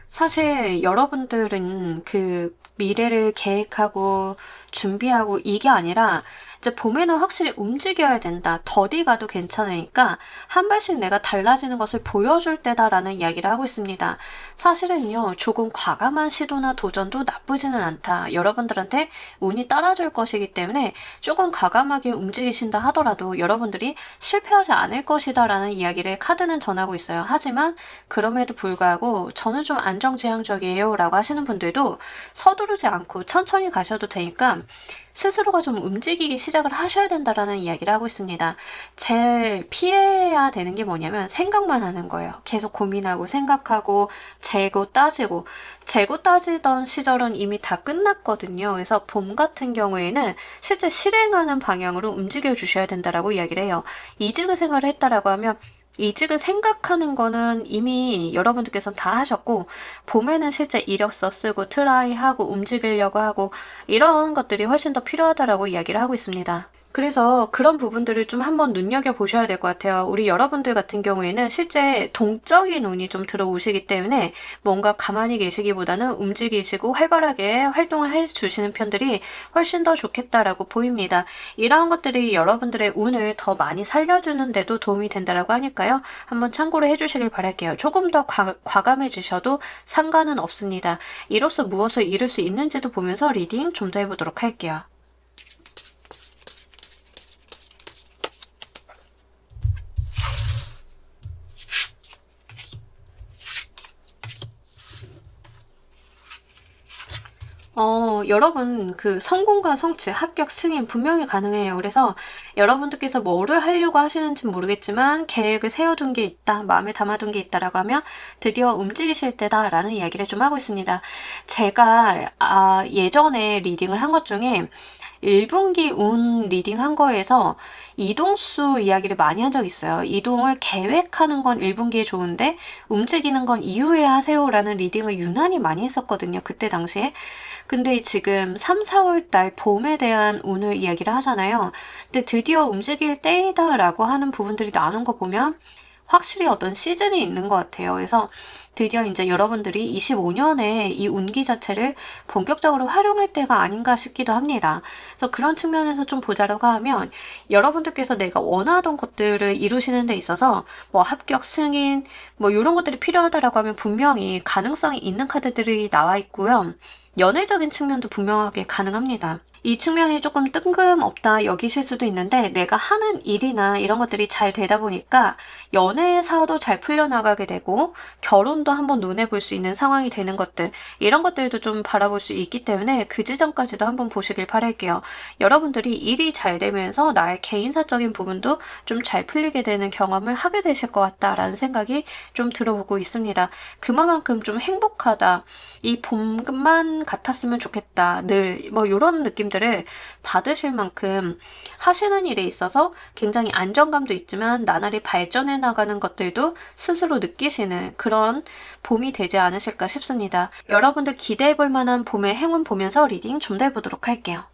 사실 여러분들은 그 미래를 계획하고 준비하고 이게 아니라 이제 봄에는 확실히 움직여야 된다. 더디 가도 괜찮으니까 한 발씩 내가 달라지는 것을 보여줄 때다라는 이야기를 하고 있습니다. 사실은요, 조금 과감한 시도나 도전도 나쁘지는 않다. 여러분들한테 운이 따라줄 것이기 때문에 조금 과감하게 움직이신다 하더라도 여러분들이 실패하지 않을 것이다라는 이야기를 카드는 전하고 있어요. 하지만 그럼에도 불구하고 저는 좀 안정지향적이에요 라고 하시는 분들도 서두르지 않고 천천히 가셔도 되니까 스스로가 좀 움직이기 시작을 하셔야 된다라는 이야기를 하고 있습니다. 제일 피해야 되는 게 뭐냐면 생각만 하는 거예요. 계속 고민하고 생각하고 재고 따지던 시절은 이미 다 끝났거든요. 그래서 봄 같은 경우에는 실제 실행하는 방향으로 움직여 주셔야 된다라고 이야기를 해요. 이직을 생각을 했다라고 하면 이직을 생각하는 거는 이미 여러분들께서는 다 하셨고 봄에는 실제 이력서 쓰고 트라이하고 움직이려고 하고 이런 것들이 훨씬 더 필요하다라고 이야기를 하고 있습니다. 그래서 그런 부분들을 좀 한번 눈여겨보셔야 될 것 같아요. 우리 여러분들 같은 경우에는 실제 동적인 운이 좀 들어오시기 때문에 뭔가 가만히 계시기보다는 움직이시고 활발하게 활동을 해주시는 편들이 훨씬 더 좋겠다라고 보입니다. 이러한 것들이 여러분들의 운을 더 많이 살려주는 데도 도움이 된다라고 하니까요. 한번 참고로 해주시길 바랄게요. 조금 더 과감해지셔도 상관은 없습니다. 이로써 무엇을 이룰 수 있는지도 보면서 리딩 좀 더 해보도록 할게요. 여러분, 그 성공과 성취, 합격, 승인 분명히 가능해요. 그래서 여러분들께서 뭐를 하려고 하시는지 모르겠지만 계획을 세워둔 게 있다, 마음에 담아둔 게 있다라고 하면 드디어 움직이실 때다라는 이야기를 좀 하고 있습니다. 제가 예전에 리딩을 한 것 중에 1분기 운 리딩 한 거에서 이동수 이야기를 많이 한 적이 있어요. 이동을 계획하는 건 1분기에 좋은데 움직이는 건 이후에 하세요라는 리딩을 유난히 많이 했었거든요. 그때 당시에. 근데 지금 3, 4월 달 봄에 대한 운을 이야기를 하잖아요. 근데 드디어 움직일 때이다라고 하는 부분들이 나오는 거 보면 확실히 어떤 시즌이 있는 것 같아요. 그래서 드디어 이제 여러분들이 25년에 이 운기 자체를 본격적으로 활용할 때가 아닌가 싶기도 합니다. 그래서 그런 측면에서 좀 보자라고 하면 여러분들께서 내가 원하던 것들을 이루시는 데 있어서 뭐 합격, 승인, 뭐 이런 것들이 필요하다라고 하면 분명히 가능성이 있는 카드들이 나와 있고요. 연애적인 측면도 분명하게 가능합니다. 이 측면이 조금 뜬금없다 여기실 수도 있는데 내가 하는 일이나 이런 것들이 잘 되다 보니까 연애사도 잘 풀려나가게 되고 결혼도 한번 논해 볼 수 있는 상황이 되는 것들 이런 것들도 좀 바라볼 수 있기 때문에 그 지점까지도 한번 보시길 바랄게요. 여러분들이 일이 잘 되면서 나의 개인사적인 부분도 좀 잘 풀리게 되는 경험을 하게 되실 것 같다라는 생각이 좀 들어오고 있습니다. 그만큼 좀 행복하다. 이 봄만 같았으면 좋겠다. 늘 뭐 이런 느낌들을 받으실 만큼 하시는 일에 있어서 굉장히 안정감도 있지만 나날이 발전해 나가는 것들도 스스로 느끼시는 그런 봄이 되지 않으실까 싶습니다. 여러분들 기대해 볼 만한 봄의 행운 보면서 리딩 좀 더 해보도록 할게요.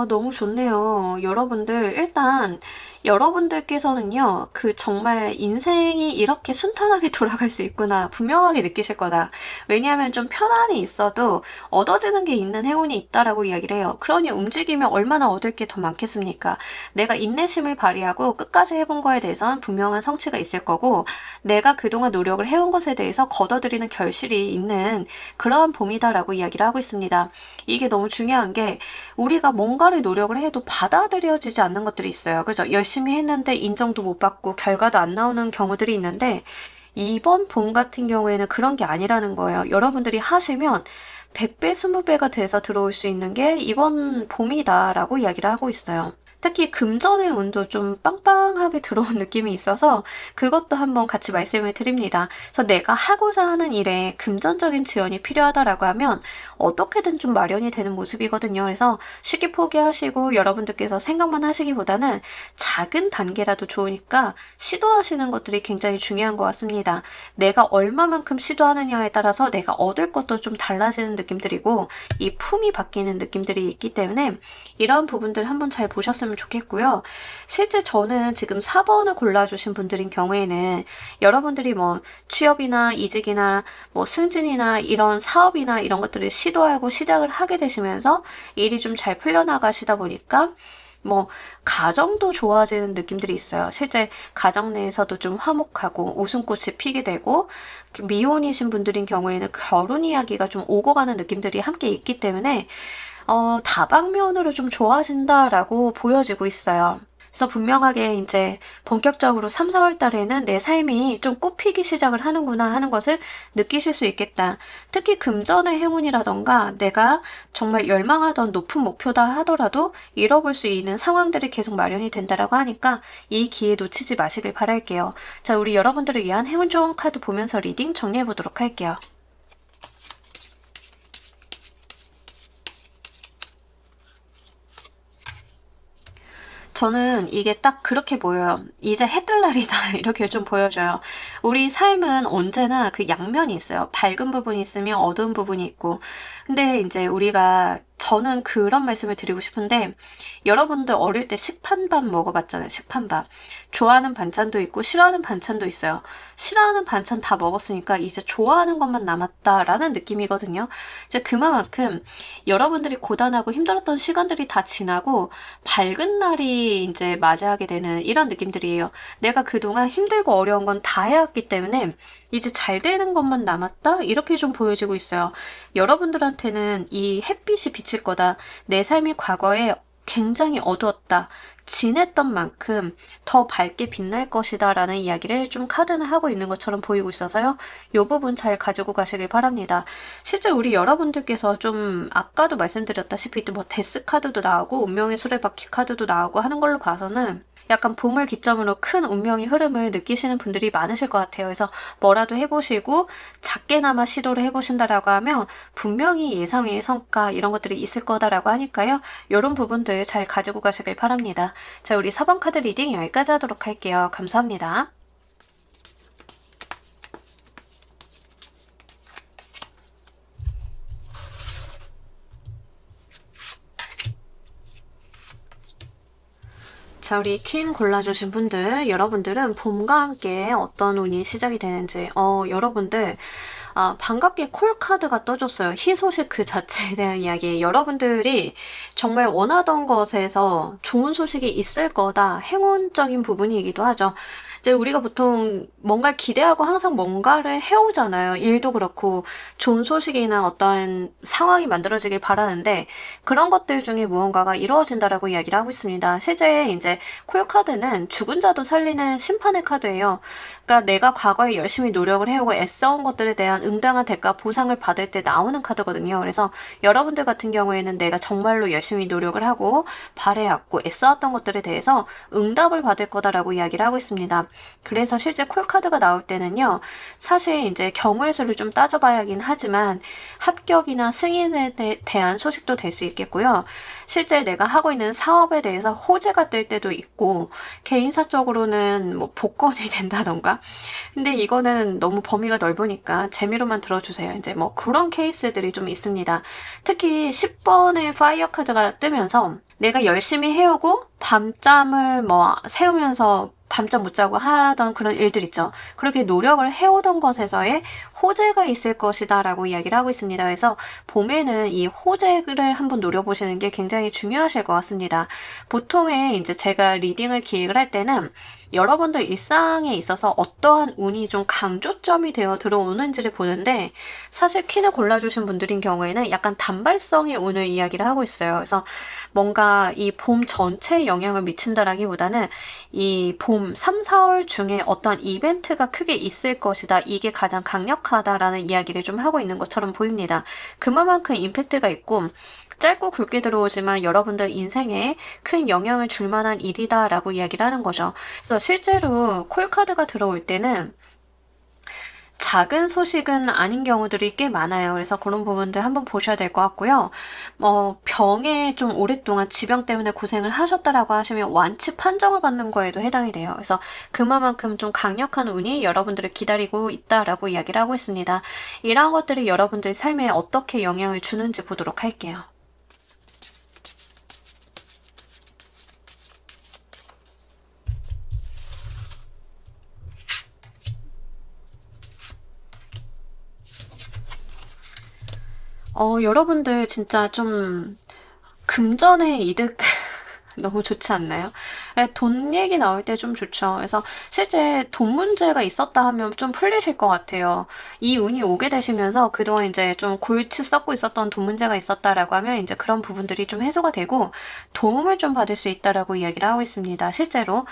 너무 좋네요. 여러분들 일단 여러분들께서는요, 정말 인생이 이렇게 순탄하게 돌아갈 수 있구나, 분명하게 느끼실 거다. 왜냐하면 좀 편안히 있어도 얻어지는 게 있는 행운이 있다라고 이야기를 해요. 그러니 움직이면 얼마나 얻을 게 더 많겠습니까? 내가 인내심을 발휘하고 끝까지 해본 거에 대해서는 분명한 성취가 있을 거고, 내가 그동안 노력을 해온 것에 대해서 거둬들이는 결실이 있는 그러한 봄이다라고 이야기를 하고 있습니다. 이게 너무 중요한 게, 우리가 뭔가를 노력을 해도 받아들여지지 않는 것들이 있어요. 그죠? 열심히 했는데 인정도 못 받고 결과도 안 나오는 경우들이 있는데, 이번 봄 같은 경우에는 그런 게 아니라는 거예요. 여러분들이 하시면 100배, 20배가 돼서 들어올 수 있는 게 이번 봄이다라고 이야기를 하고 있어요. 특히 금전의 운도 좀 빵빵하게 들어온 느낌이 있어서 그것도 한번 같이 말씀을 드립니다. 그래서 내가 하고자 하는 일에 금전적인 지원이 필요하다라고 하면 어떻게든 좀 마련이 되는 모습이거든요. 그래서 쉽게 포기하시고 여러분들께서 생각만 하시기보다는 작은 단계라도 좋으니까 시도하시는 것들이 굉장히 중요한 것 같습니다. 내가 얼마만큼 시도하느냐에 따라서 내가 얻을 것도 좀 달라지는 느낌들이고, 이 품이 바뀌는 느낌들이 있기 때문에 이런 부분들 한번 잘 보셨으면 좋겠고요. 실제 저는 지금 4번을 골라주신 분들인 경우에는 여러분들이 뭐 취업이나 이직이나 뭐 승진이나 이런 사업이나 이런 것들을 시도하고 시작을 하게 되시면서 일이 좀 잘 풀려나가시다 보니까 뭐 가정도 좋아지는 느낌들이 있어요. 실제 가정 내에서도 좀 화목하고 웃음꽃이 피게 되고, 미혼이신 분들인 경우에는 결혼 이야기가 좀 오고 가는 느낌들이 함께 있기 때문에 다방면으로 좀 좋아진다라고 보여지고 있어요. 그래서 분명하게 이제 본격적으로 3, 4월 달에는 내 삶이 좀 꽃피기 시작을 하는구나 하는 것을 느끼실 수 있겠다. 특히 금전의 행운이라던가 내가 정말 열망하던 높은 목표다 하더라도 잃어볼 수 있는 상황들이 계속 마련이 된다라고 하니까 이 기회 놓치지 마시길 바랄게요. 자, 우리 여러분들을 위한 행운 좋은 카드 보면서 리딩 정리해 보도록 할게요. 저는 이게 딱 그렇게 보여요. 이제 해 뜰 날이다 이렇게 좀 보여져요. 우리 삶은 언제나 그 양면이 있어요. 밝은 부분이 있으면 어두운 부분이 있고. 근데 이제 저는 그런 말씀을 드리고 싶은데, 여러분들 어릴 때 식판밥 먹어봤잖아요. 식판밥. 좋아하는 반찬도 있고 싫어하는 반찬도 있어요. 싫어하는 반찬 다 먹었으니까 이제 좋아하는 것만 남았다라는 느낌이거든요. 이제 그만큼 여러분들이 고단하고 힘들었던 시간들이 다 지나고 밝은 날이 이제 맞이하게 되는 이런 느낌들이에요. 내가 그동안 힘들고 어려운 건 다 해왔기 때문에 이제 잘 되는 것만 남았다? 이렇게 좀 보여지고 있어요. 여러분들한테는 이 햇빛이 비칠 거다. 내 삶이 과거에 굉장히 어두웠다. 지냈던 만큼 더 밝게 빛날 것이다 라는 이야기를 좀 카드는 하고 있는 것처럼 보이고 있어서요. 이 부분 잘 가지고 가시길 바랍니다. 실제 우리 여러분들께서 좀 아까도 말씀드렸다시피 뭐 데스 카드도 나오고 운명의 수레바퀴 카드도 나오고 하는 걸로 봐서는 약간 봄을 기점으로 큰 운명의 흐름을 느끼시는 분들이 많으실 것 같아요. 그래서 뭐라도 해보시고 작게나마 시도를 해보신다라고 하면 분명히 예상 외의 성과 이런 것들이 있을 거다라고 하니까요. 이런 부분들 잘 가지고 가시길 바랍니다. 자, 우리 4번 카드 리딩 여기까지 하도록 할게요. 감사합니다. 자, 우리 퀸 골라주신 분들, 여러분들은 봄과 함께 어떤 운이 시작이 되는지, 여러분들, 반갑게 콜카드가 떠줬어요. 희소식 그 자체에 대한 이야기. 여러분들이 정말 원하던 것에서 좋은 소식이 있을 거다. 행운적인 부분이기도 하죠. 이제 우리가 보통 뭔가를 기대하고 항상 뭔가를 해오잖아요. 일도 그렇고 좋은 소식이나 어떤 상황이 만들어지길 바라는데 그런 것들 중에 무언가가 이루어진다라고 이야기를 하고 있습니다. 실제 이제 콜카드는 죽은 자도 살리는 심판의 카드예요. 그러니까 내가 과거에 열심히 노력을 해오고 애써온 것들에 대한 응당한 대가 보상을 받을 때 나오는 카드거든요. 그래서 여러분들 같은 경우에는 내가 정말로 열심히 노력을 하고 발해왔고 애써왔던 것들에 대해서 응답을 받을 거다라고 이야기를 하고 있습니다. 그래서 실제 콜카드가 나올 때는요, 사실 이제 경우의 수를 좀 따져봐야긴 하지만 합격이나 승인에 대한 소식도 될 수 있겠고요. 실제 내가 하고 있는 사업에 대해서 호재가 뜰 때도 있고, 개인사적으로는 뭐 복권이 된다던가. 근데 이거는 너무 범위가 넓으니까 재미로만 들어주세요. 이제 뭐 그런 케이스들이 좀 있습니다. 특히 10번의 파이어 카드가 뜨면서 내가 열심히 해오고 밤잠을 뭐 새우면서 밤잠 못 자고 하던 그런 일들 있죠. 그렇게 노력을 해오던 것에서의 호재가 있을 것이다 라고 이야기를 하고 있습니다. 그래서 봄에는 이 호재를 한번 노려보시는 게 굉장히 중요하실 것 같습니다. 보통의 이제 제가 리딩을 기획을 할 때는 여러분들 일상에 있어서 어떠한 운이 좀 강조점이 되어 들어오는지를 보는데, 사실 퀸을 골라주신 분들인 경우에는 약간 단발성의 운을 이야기를 하고 있어요. 그래서 뭔가 이 봄 전체에 영향을 미친다라기보다는 이 봄 3, 4월 중에 어떤 이벤트가 크게 있을 것이다. 이게 가장 강력하다라는 이야기를 좀 하고 있는 것처럼 보입니다. 그만큼 임팩트가 있고 짧고 굵게 들어오지만 여러분들 인생에 큰 영향을 줄 만한 일이다 라고 이야기를 하는 거죠. 그래서 실제로 콜카드가 들어올 때는 작은 소식은 아닌 경우들이 꽤 많아요. 그래서 그런 부분들 한번 보셔야 될 것 같고요. 병에 좀 오랫동안 지병 때문에 고생을 하셨다라고 하시면 완치 판정을 받는 거에도 해당이 돼요. 그래서 그만큼 좀 강력한 운이 여러분들을 기다리고 있다라고 이야기를 하고 있습니다. 이러한 것들이 여러분들 삶에 어떻게 영향을 주는지 보도록 할게요. 여러분들 진짜 좀 금전의 이득 너무 좋지 않나요? 돈 얘기 나올 때 좀 좋죠. 그래서 실제 돈 문제가 있었다 하면 좀 풀리실 것 같아요. 이 운이 오게 되시면서 그동안 이제 좀 골치 썩고 있었던 돈 문제가 있었다라고 하면 이제 그런 부분들이 좀 해소가 되고 도움을 좀 받을 수 있다라고 이야기를 하고 있습니다. 실제로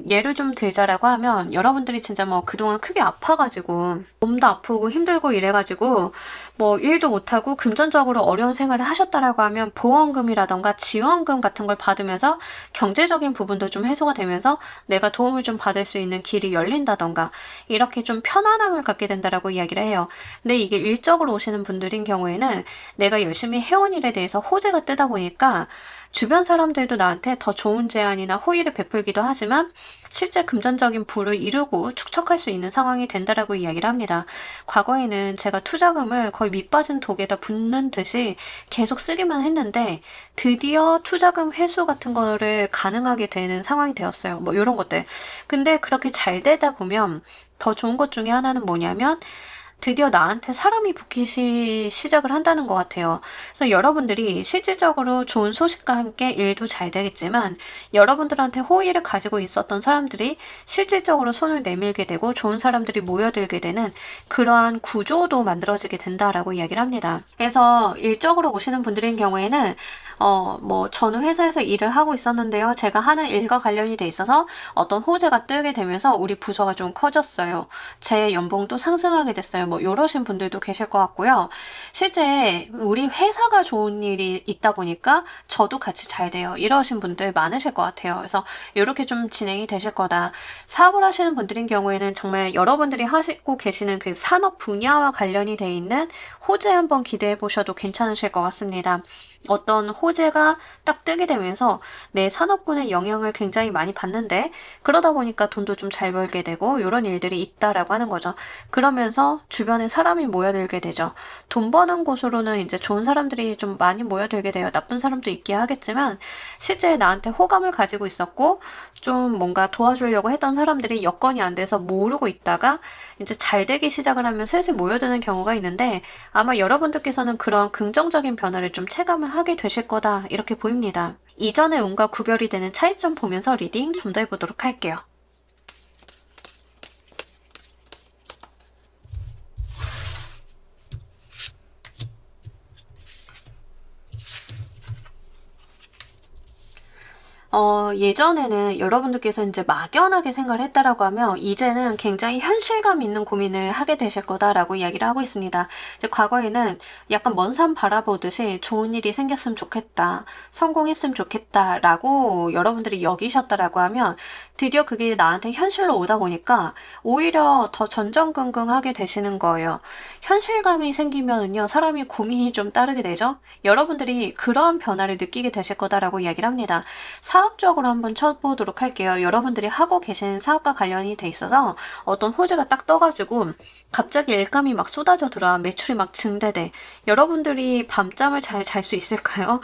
예를 좀 들자라고 하면 여러분들이 진짜 뭐 그동안 크게 아파가지고 몸도 아프고 힘들고 이래가지고 뭐 일도 못하고 금전적으로 어려운 생활을 하셨다라고 하면 보험금이라던가 지원금 같은 걸 받으면서 경제적인 부분도 좀 해소가 되면서 내가 도움을 좀 받을 수 있는 길이 열린다던가 이렇게 좀 편안함을 갖게 된다라고 이야기를 해요. 근데 이게 일적으로 오시는 분들인 경우에는 내가 열심히 해온 일에 대해서 호재가 뜨다 보니까 주변 사람들도 나한테 더 좋은 제안이나 호의를 베풀기도 하지만 실제 금전적인 부를 이루고 축적할 수 있는 상황이 된다라고 이야기를 합니다. 과거에는 제가 투자금을 거의 밑빠진 독에다 붓는 듯이 계속 쓰기만 했는데 드디어 투자금 회수 같은 거를 가능하게 되는 상황이 되었어요. 뭐 이런 것들. 근데 그렇게 잘 되다 보면 더 좋은 것 중에 하나는 뭐냐면 드디어 나한테 사람이 붙기 시작을 한다는 것 같아요. 그래서 여러분들이 실질적으로 좋은 소식과 함께 일도 잘 되겠지만 여러분들한테 호의를 가지고 있었던 사람들이 실질적으로 손을 내밀게 되고 좋은 사람들이 모여들게 되는 그러한 구조도 만들어지게 된다라고 이야기를 합니다. 그래서 일적으로 오시는 분들인 경우에는 저는 회사에서 일을 하고 있었는데요. 제가 하는 일과 관련이 돼 있어서 어떤 호재가 뜨게 되면서 우리 부서가 좀 커졌어요. 제 연봉도 상승하게 됐어요. 뭐 이러신 분들도 계실 것 같고요. 실제 우리 회사가 좋은 일이 있다 보니까 저도 같이 잘 돼요. 이러신 분들 많으실 것 같아요. 그래서 이렇게 좀 진행이 되실 거다. 사업을 하시는 분들인 경우에는 정말 여러분들이 하시고 계시는 그 산업 분야와 관련이 돼 있는 호재 한번 기대해 보셔도 괜찮으실 것 같습니다. 어떤 호재가 딱 뜨게 되면서 내 산업군의 영향을 굉장히 많이 받는데 그러다 보니까 돈도 좀 잘 벌게 되고 이런 일들이 있다라고 하는 거죠. 그러면서 주변에 사람이 모여들게 되죠. 돈 버는 곳으로는 이제 좋은 사람들이 좀 많이 모여들게 돼요. 나쁜 사람도 있긴 하겠지만 실제 나한테 호감을 가지고 있었고 좀 뭔가 도와주려고 했던 사람들이 여건이 안 돼서 모르고 있다가 이제 잘 되기 시작을 하면 슬슬 모여드는 경우가 있는데 아마 여러분들께서는 그런 긍정적인 변화를 좀 체감을 하게 되실 거다 이렇게 보입니다. 이전의 운과 구별이 되는 차이점 보면서 리딩 좀 더 해보도록 할게요. 예전에는 여러분들께서 이제 막연하게 생각을 했다라고 하면 이제는 굉장히 현실감 있는 고민을 하게 되실 거다라고 이야기를 하고 있습니다. 이제 과거에는 약간 먼 산 바라보듯이 좋은 일이 생겼으면 좋겠다, 성공했으면 좋겠다라고 여러분들이 여기셨다라고 하면 드디어 그게 나한테 현실로 오다 보니까 오히려 더 전전긍긍하게 되시는 거예요. 현실감이 생기면은요, 사람이 고민이 좀 따르게 되죠. 여러분들이 그런 변화를 느끼게 되실 거다라고 이야기를 합니다. 사업 쪽으로 한번 쳐보도록 할게요. 여러분들이 하고 계신 사업과 관련이 돼 있어서 어떤 호재가 딱 떠가지고 갑자기 일감이 막 쏟아져 들어와 매출이 막 증대돼. 여러분들이 밤잠을 잘 잘 수 있을까요?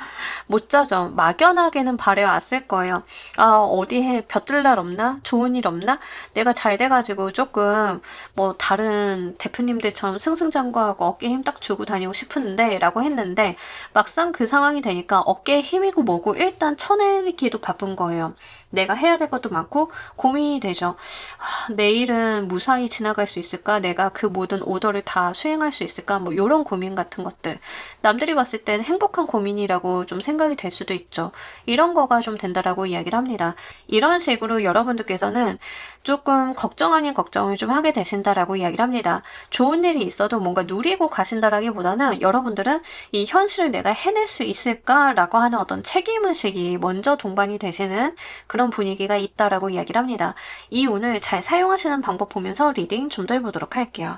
못 자죠. 막연하게는 바래왔을 거예요. 아, 어디에 벼뜰 날 없나? 좋은 일 없나? 내가 잘 돼가지고 조금 뭐 다른 대표님들처럼 승승장구하고 어깨에 힘 딱 주고 다니고 싶은데 라고 했는데 막상 그 상황이 되니까 어깨에 힘이고 뭐고 일단 쳐내기도 바쁜 거예요. 내가 해야 될 것도 많고 고민이 되죠. 아, 내일은 무사히 지나갈 수 있을까? 내가 그 모든 오더를 다 수행할 수 있을까? 뭐 이런 고민 같은 것들. 남들이 봤을 땐 행복한 고민이라고 좀 생각이 될 수도 있죠. 이런 거가 좀 된다라고 이야기를 합니다. 이런 식으로 여러분들께서는 조금 걱정 아닌 걱정을 좀 하게 되신다라고 이야기를 합니다. 좋은 일이 있어도 뭔가 누리고 가신다라기보다는 여러분들은 이 현실을 내가 해낼 수 있을까라고 하는 어떤 책임의식이 먼저 동반이 되시는 그런 분위기가 있다라고 이야기를 합니다. 이 운을 잘 사용하시는 방법 보면서 리딩 좀 더 해보도록 할게요.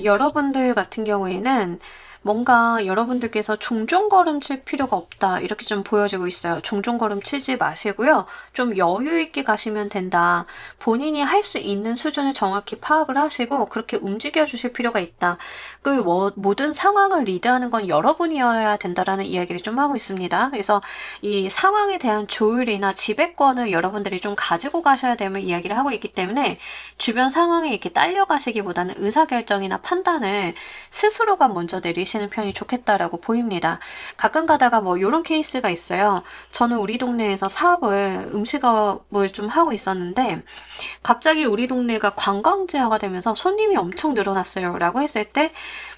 여러분들 같은 경우에는 뭔가 여러분들께서 종종걸음 칠 필요가 없다 이렇게 좀 보여지고 있어요. 종종걸음 치지 마시고요. 좀 여유 있게 가시면 된다. 본인이 할 수 있는 수준을 정확히 파악을 하시고 그렇게 움직여 주실 필요가 있다. 그 모든 상황을 리드하는 건 여러분이어야 된다라는 이야기를 좀 하고 있습니다. 그래서 이 상황에 대한 조율이나 지배권을 여러분들이 좀 가지고 가셔야 되는 이야기를 하고 있기 때문에 주변 상황에 이렇게 딸려가시기보다는 의사결정이나 판단을 스스로가 먼저 내리시는 편이 좋겠다라고 보입니다. 가끔 가다가 뭐 이런 케이스가 있어요. 저는 우리 동네에서 사업을 음식업을 좀 하고 있었는데 갑자기 우리 동네가 관광지화가 되면서 손님이 엄청 늘어났어요 라고 했을 때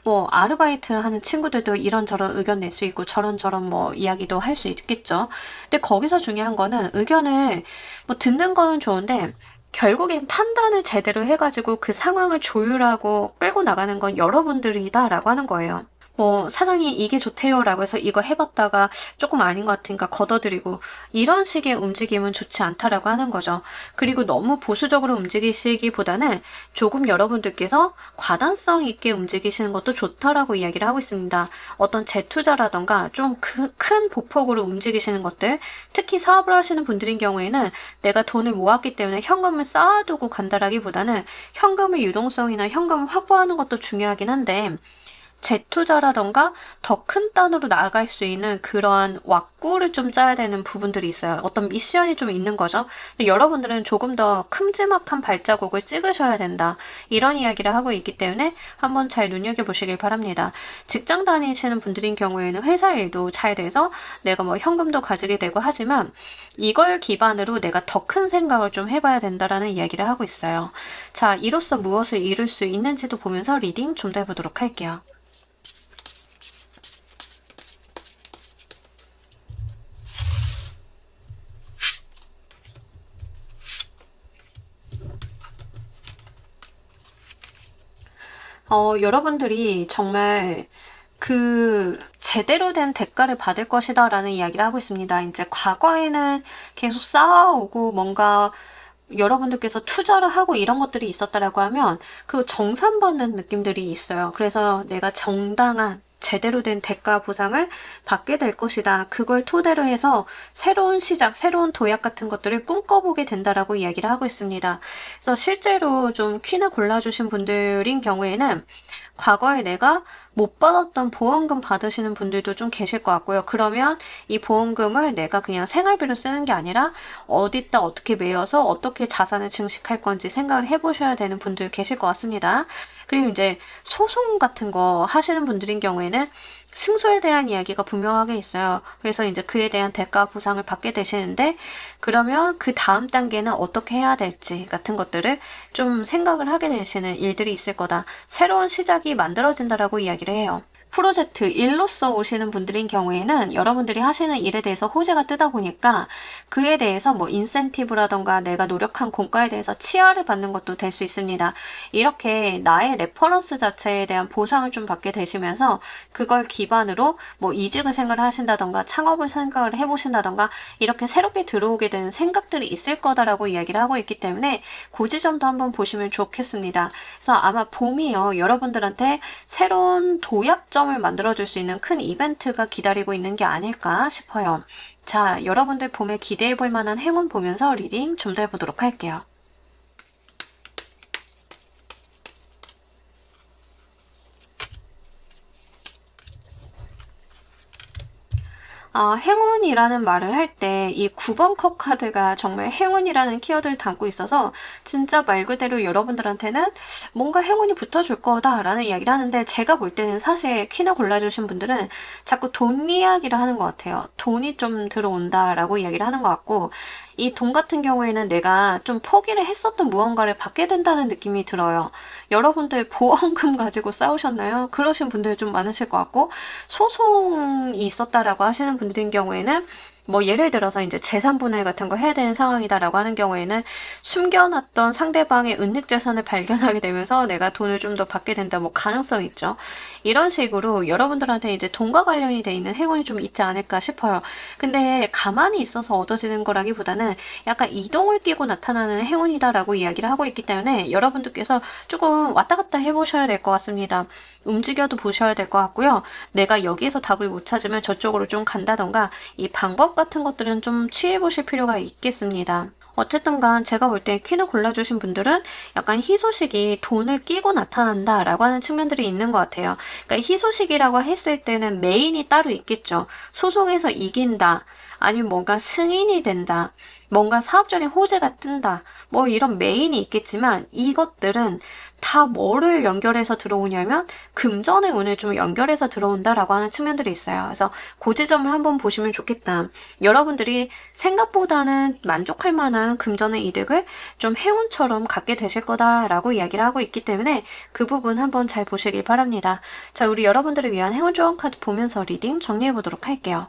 뭐 아르바이트 하는 친구들도 이런저런 의견 낼 수 있고 저런저런 뭐 이야기도 할 수 있겠죠. 근데 거기서 중요한 거는 의견을 뭐 듣는 건 좋은데 결국엔 판단을 제대로 해가지고 그 상황을 조율하고 끌고 나가는 건 여러분들이다라고 하는 거예요. 뭐 사장이 이게 좋대요 라고 해서 이거 해봤다가 조금 아닌 것 같으니까 걷어들이고 이런 식의 움직임은 좋지 않다라고 하는 거죠. 그리고 너무 보수적으로 움직이시기보다는 조금 여러분들께서 과단성 있게 움직이시는 것도 좋다라고 이야기를 하고 있습니다. 어떤 재투자라던가 좀 큰 보폭으로 움직이시는 것들, 특히 사업을 하시는 분들인 경우에는 내가 돈을 모았기 때문에 현금을 쌓아두고 간다라기보다는 현금의 유동성이나 현금을 확보하는 것도 중요하긴 한데 재투자라던가 더 큰 단으로 나아갈 수 있는 그러한 왁구를 좀 짜야 되는 부분들이 있어요. 어떤 미션이 좀 있는 거죠. 여러분들은 조금 더 큼지막한 발자국을 찍으셔야 된다. 이런 이야기를 하고 있기 때문에 한번 잘 눈여겨보시길 바랍니다. 직장 다니시는 분들인 경우에는 회사 일도 잘 돼서 내가 뭐 현금도 가지게 되고 하지만 이걸 기반으로 내가 더 큰 생각을 좀 해봐야 된다라는 이야기를 하고 있어요. 자, 이로써 무엇을 이룰 수 있는지도 보면서 리딩 좀 더 해보도록 할게요. 여러분들이 정말 그 제대로 된 대가를 받을 것이다 라는 이야기를 하고 있습니다. 이제 과거에는 계속 쌓아오고 뭔가 여러분들께서 투자를 하고 이런 것들이 있었다라고 하면 그 정산받는 느낌들이 있어요. 그래서 내가 정당한 제대로 된 대가 보상을 받게 될 것이다. 그걸 토대로 해서 새로운 시작, 새로운 도약 같은 것들을 꿈꿔보게 된다라고 이야기를 하고 있습니다. 그래서 실제로 좀 퀸을 골라주신 분들인 경우에는 과거에 내가 못 받았던 보험금 받으시는 분들도 좀 계실 것 같고요. 그러면 이 보험금을 내가 그냥 생활비로 쓰는 게 아니라 어디다 어떻게 매여서 어떻게 자산을 증식할 건지 생각을 해보셔야 되는 분들 계실 것 같습니다. 그리고 이제 소송 같은 거 하시는 분들인 경우에는 승소에 대한 이야기가 분명하게 있어요. 그래서 이제 그에 대한 대가 보상을 받게 되시는데 그러면 그 다음 단계는 어떻게 해야 될지 같은 것들을 좀 생각을 하게 되시는 일들이 있을 거다. 새로운 시작이 만들어진다라고 이야기를 해요. 프로젝트 일로서 오시는 분들인 경우에는 여러분들이 하시는 일에 대해서 호재가 뜨다 보니까 그에 대해서 뭐 인센티브라던가 내가 노력한 공과에 대해서 치아를 받는 것도 될 수 있습니다. 이렇게 나의 레퍼런스 자체에 대한 보상을 좀 받게 되시면서 그걸 기반으로 뭐 이직을 생각을 하신다던가 창업을 생각을 해보신다던가 이렇게 새롭게 들어오게 되는 생각들이 있을 거다라고 이야기를 하고 있기 때문에 그 지점도 한번 보시면 좋겠습니다. 그래서 아마 봄이요, 여러분들한테 새로운 도약점을 만들어줄 수 있는 큰 이벤트가 기다리고 있는 게 아닐까 싶어요. 자, 여러분들 봄에 기대해 볼 만한 행운 보면서 리딩 좀 더 해보도록 할게요. 행운이라는 말을 할 때 이 9번 컵 카드가 정말 행운이라는 키워드를 담고 있어서 진짜 말 그대로 여러분들한테는 뭔가 행운이 붙어줄 거다라는 이야기를 하는데, 제가 볼 때는 사실 퀸을 골라주신 분들은 자꾸 돈 이야기를 하는 것 같아요. 돈이 좀 들어온다라고 이야기를 하는 것 같고, 이 돈 같은 경우에는 내가 좀 포기를 했었던 무언가를 받게 된다는 느낌이 들어요. 여러분들 보험금 가지고 싸우셨나요? 그러신 분들 좀 많으실 것 같고, 소송이 있었다라고 하시는 분들인 경우에는 뭐 예를 들어서 이제 재산분할 같은 거 해야 되는 상황이다라고 하는 경우에는 숨겨놨던 상대방의 은닉재산을 발견하게 되면서 내가 돈을 좀 더 받게 된다, 뭐 가능성이 있죠. 이런 식으로 여러분들한테 이제 돈과 관련이 돼 있는 행운이 좀 있지 않을까 싶어요. 근데 가만히 있어서 얻어지는 거라기보다는 약간 이동을 띄고 나타나는 행운이다라고 이야기를 하고 있기 때문에 여러분들께서 조금 왔다 갔다 해보셔야 될 것 같습니다. 움직여도 보셔야 될 것 같고요. 내가 여기에서 답을 못 찾으면 저쪽으로 좀 간다던가 이 방법 같은 것들은 좀 취해 보실 필요가 있겠습니다. 어쨌든 간 제가 볼 때 퀸을 골라주신 분들은 약간 희소식이 돈을 끼고 나타난다 라고 하는 측면들이 있는 것 같아요. 그러니까 희소식이라고 했을 때는 메인이 따로 있겠죠. 소송에서 이긴다, 아니면 뭔가 승인이 된다, 뭔가 사업적인 호재가 뜬다, 뭐 이런 메인이 있겠지만 이것들은 다 뭐를 연결해서 들어오냐면 금전의 운을 좀 연결해서 들어온다라고 하는 측면들이 있어요. 그래서 그 지점을 한번 보시면 좋겠다. 여러분들이 생각보다는 만족할 만한 금전의 이득을 좀 행운처럼 갖게 되실 거다라고 이야기를 하고 있기 때문에 그 부분 한번 잘 보시길 바랍니다. 자, 우리 여러분들을 위한 행운 조언 카드 보면서 리딩 정리해 보도록 할게요.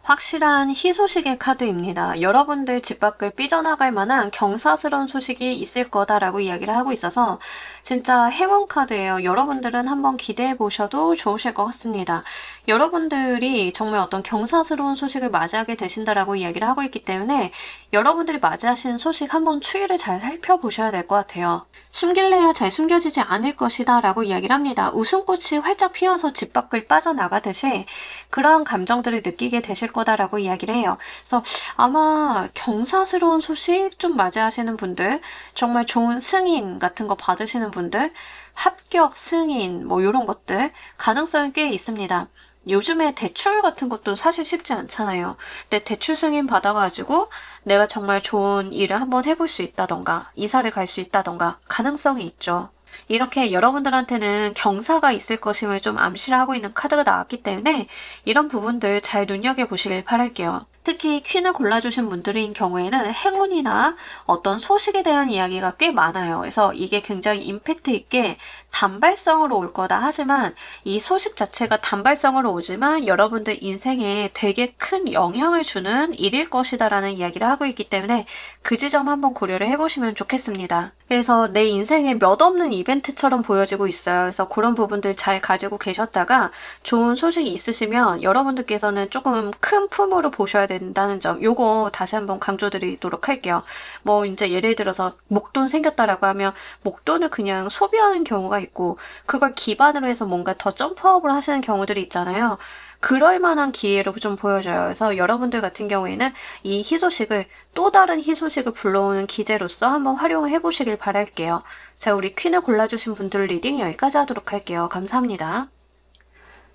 확실한 희소식의 카드입니다. 여러분들 집 밖을 삐져나갈 만한 경사스러운 소식이 있을 거다라고 이야기를 하고 있어서 진짜 행운 카드예요. 여러분들은 한번 기대해 보셔도 좋으실 것 같습니다. 여러분들이 정말 어떤 경사스러운 소식을 맞이하게 되신다라고 이야기를 하고 있기 때문에 여러분들이 맞이하시는 소식 한번 추이를 잘 살펴보셔야 될 것 같아요. 숨길래야 잘 숨겨지지 않을 것이다 라고 이야기를 합니다. 웃음꽃이 활짝 피어서 집 밖을 빠져나가듯이 그러한 감정들을 느끼게 되실 거다라고 이야기를 해요. 그래서 아마 경사스러운 소식 좀 맞이하시는 분들, 정말 좋은 승인 같은 거 받으시는 분들, 합격 승인 뭐 이런 것들 가능성이 꽤 있습니다. 요즘에 대출 같은 것도 사실 쉽지 않잖아요. 근데 대출 승인 받아가지고 내가 정말 좋은 일을 한번 해볼 수 있다던가 이사를 갈 수 있다던가 가능성이 있죠. 이렇게 여러분들한테는 경사가 있을 것임을 좀 암시를 하고 있는 카드가 나왔기 때문에 이런 부분들 잘 눈여겨보시길 바랄게요. 특히 퀸을 골라주신 분들인 경우에는 행운이나 어떤 소식에 대한 이야기가 꽤 많아요. 그래서 이게 굉장히 임팩트 있게 단발성으로 올 거다 하지만 이 소식 자체가 단발성으로 오지만 여러분들 인생에 되게 큰 영향을 주는 일일 것이다 라는 이야기를 하고 있기 때문에 그 지점 한번 고려를 해보시면 좋겠습니다. 그래서 내 인생에 몇 없는 이벤트처럼 보여지고 있어요. 그래서 그런 부분들 잘 가지고 계셨다가 좋은 소식이 있으시면 여러분들께서는 조금 큰 품으로 보셔야 된다는 점, 요거 다시 한번 강조드리도록 할게요. 뭐 이제 예를 들어서 목돈 생겼다라고 하면 목돈을 그냥 소비하는 경우가 있고 그걸 기반으로 해서 뭔가 더 점프업을 하시는 경우들이 있잖아요. 그럴 만한 기회로 좀 보여져요. 그래서 여러분들 같은 경우에는 이 희소식을 또 다른 희소식을 불러오는 기제로서 한번 활용을 해보시길 바랄게요. 자, 우리 퀸을 골라주신 분들 리딩 여기까지 하도록 할게요. 감사합니다.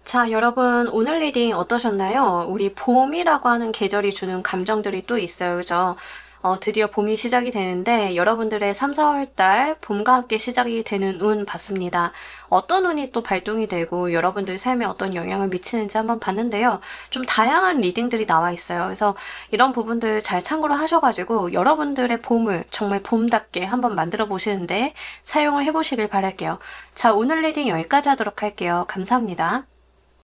자, 여러분 오늘 리딩 어떠셨나요? 우리 봄이라고 하는 계절이 주는 감정들이 또 있어요. 그죠? 드디어 봄이 시작이 되는데 여러분들의 3, 4월달 봄과 함께 시작이 되는 운 봤습니다. 어떤 운이 또 발동이 되고 여러분들 삶에 어떤 영향을 미치는지 한번 봤는데요. 좀 다양한 리딩들이 나와 있어요. 그래서 이런 부분들 잘 참고를 하셔가지고 여러분들의 봄을 정말 봄답게 한번 만들어 보시는데 사용을 해보시길 바랄게요. 자, 오늘 리딩 여기까지 하도록 할게요. 감사합니다.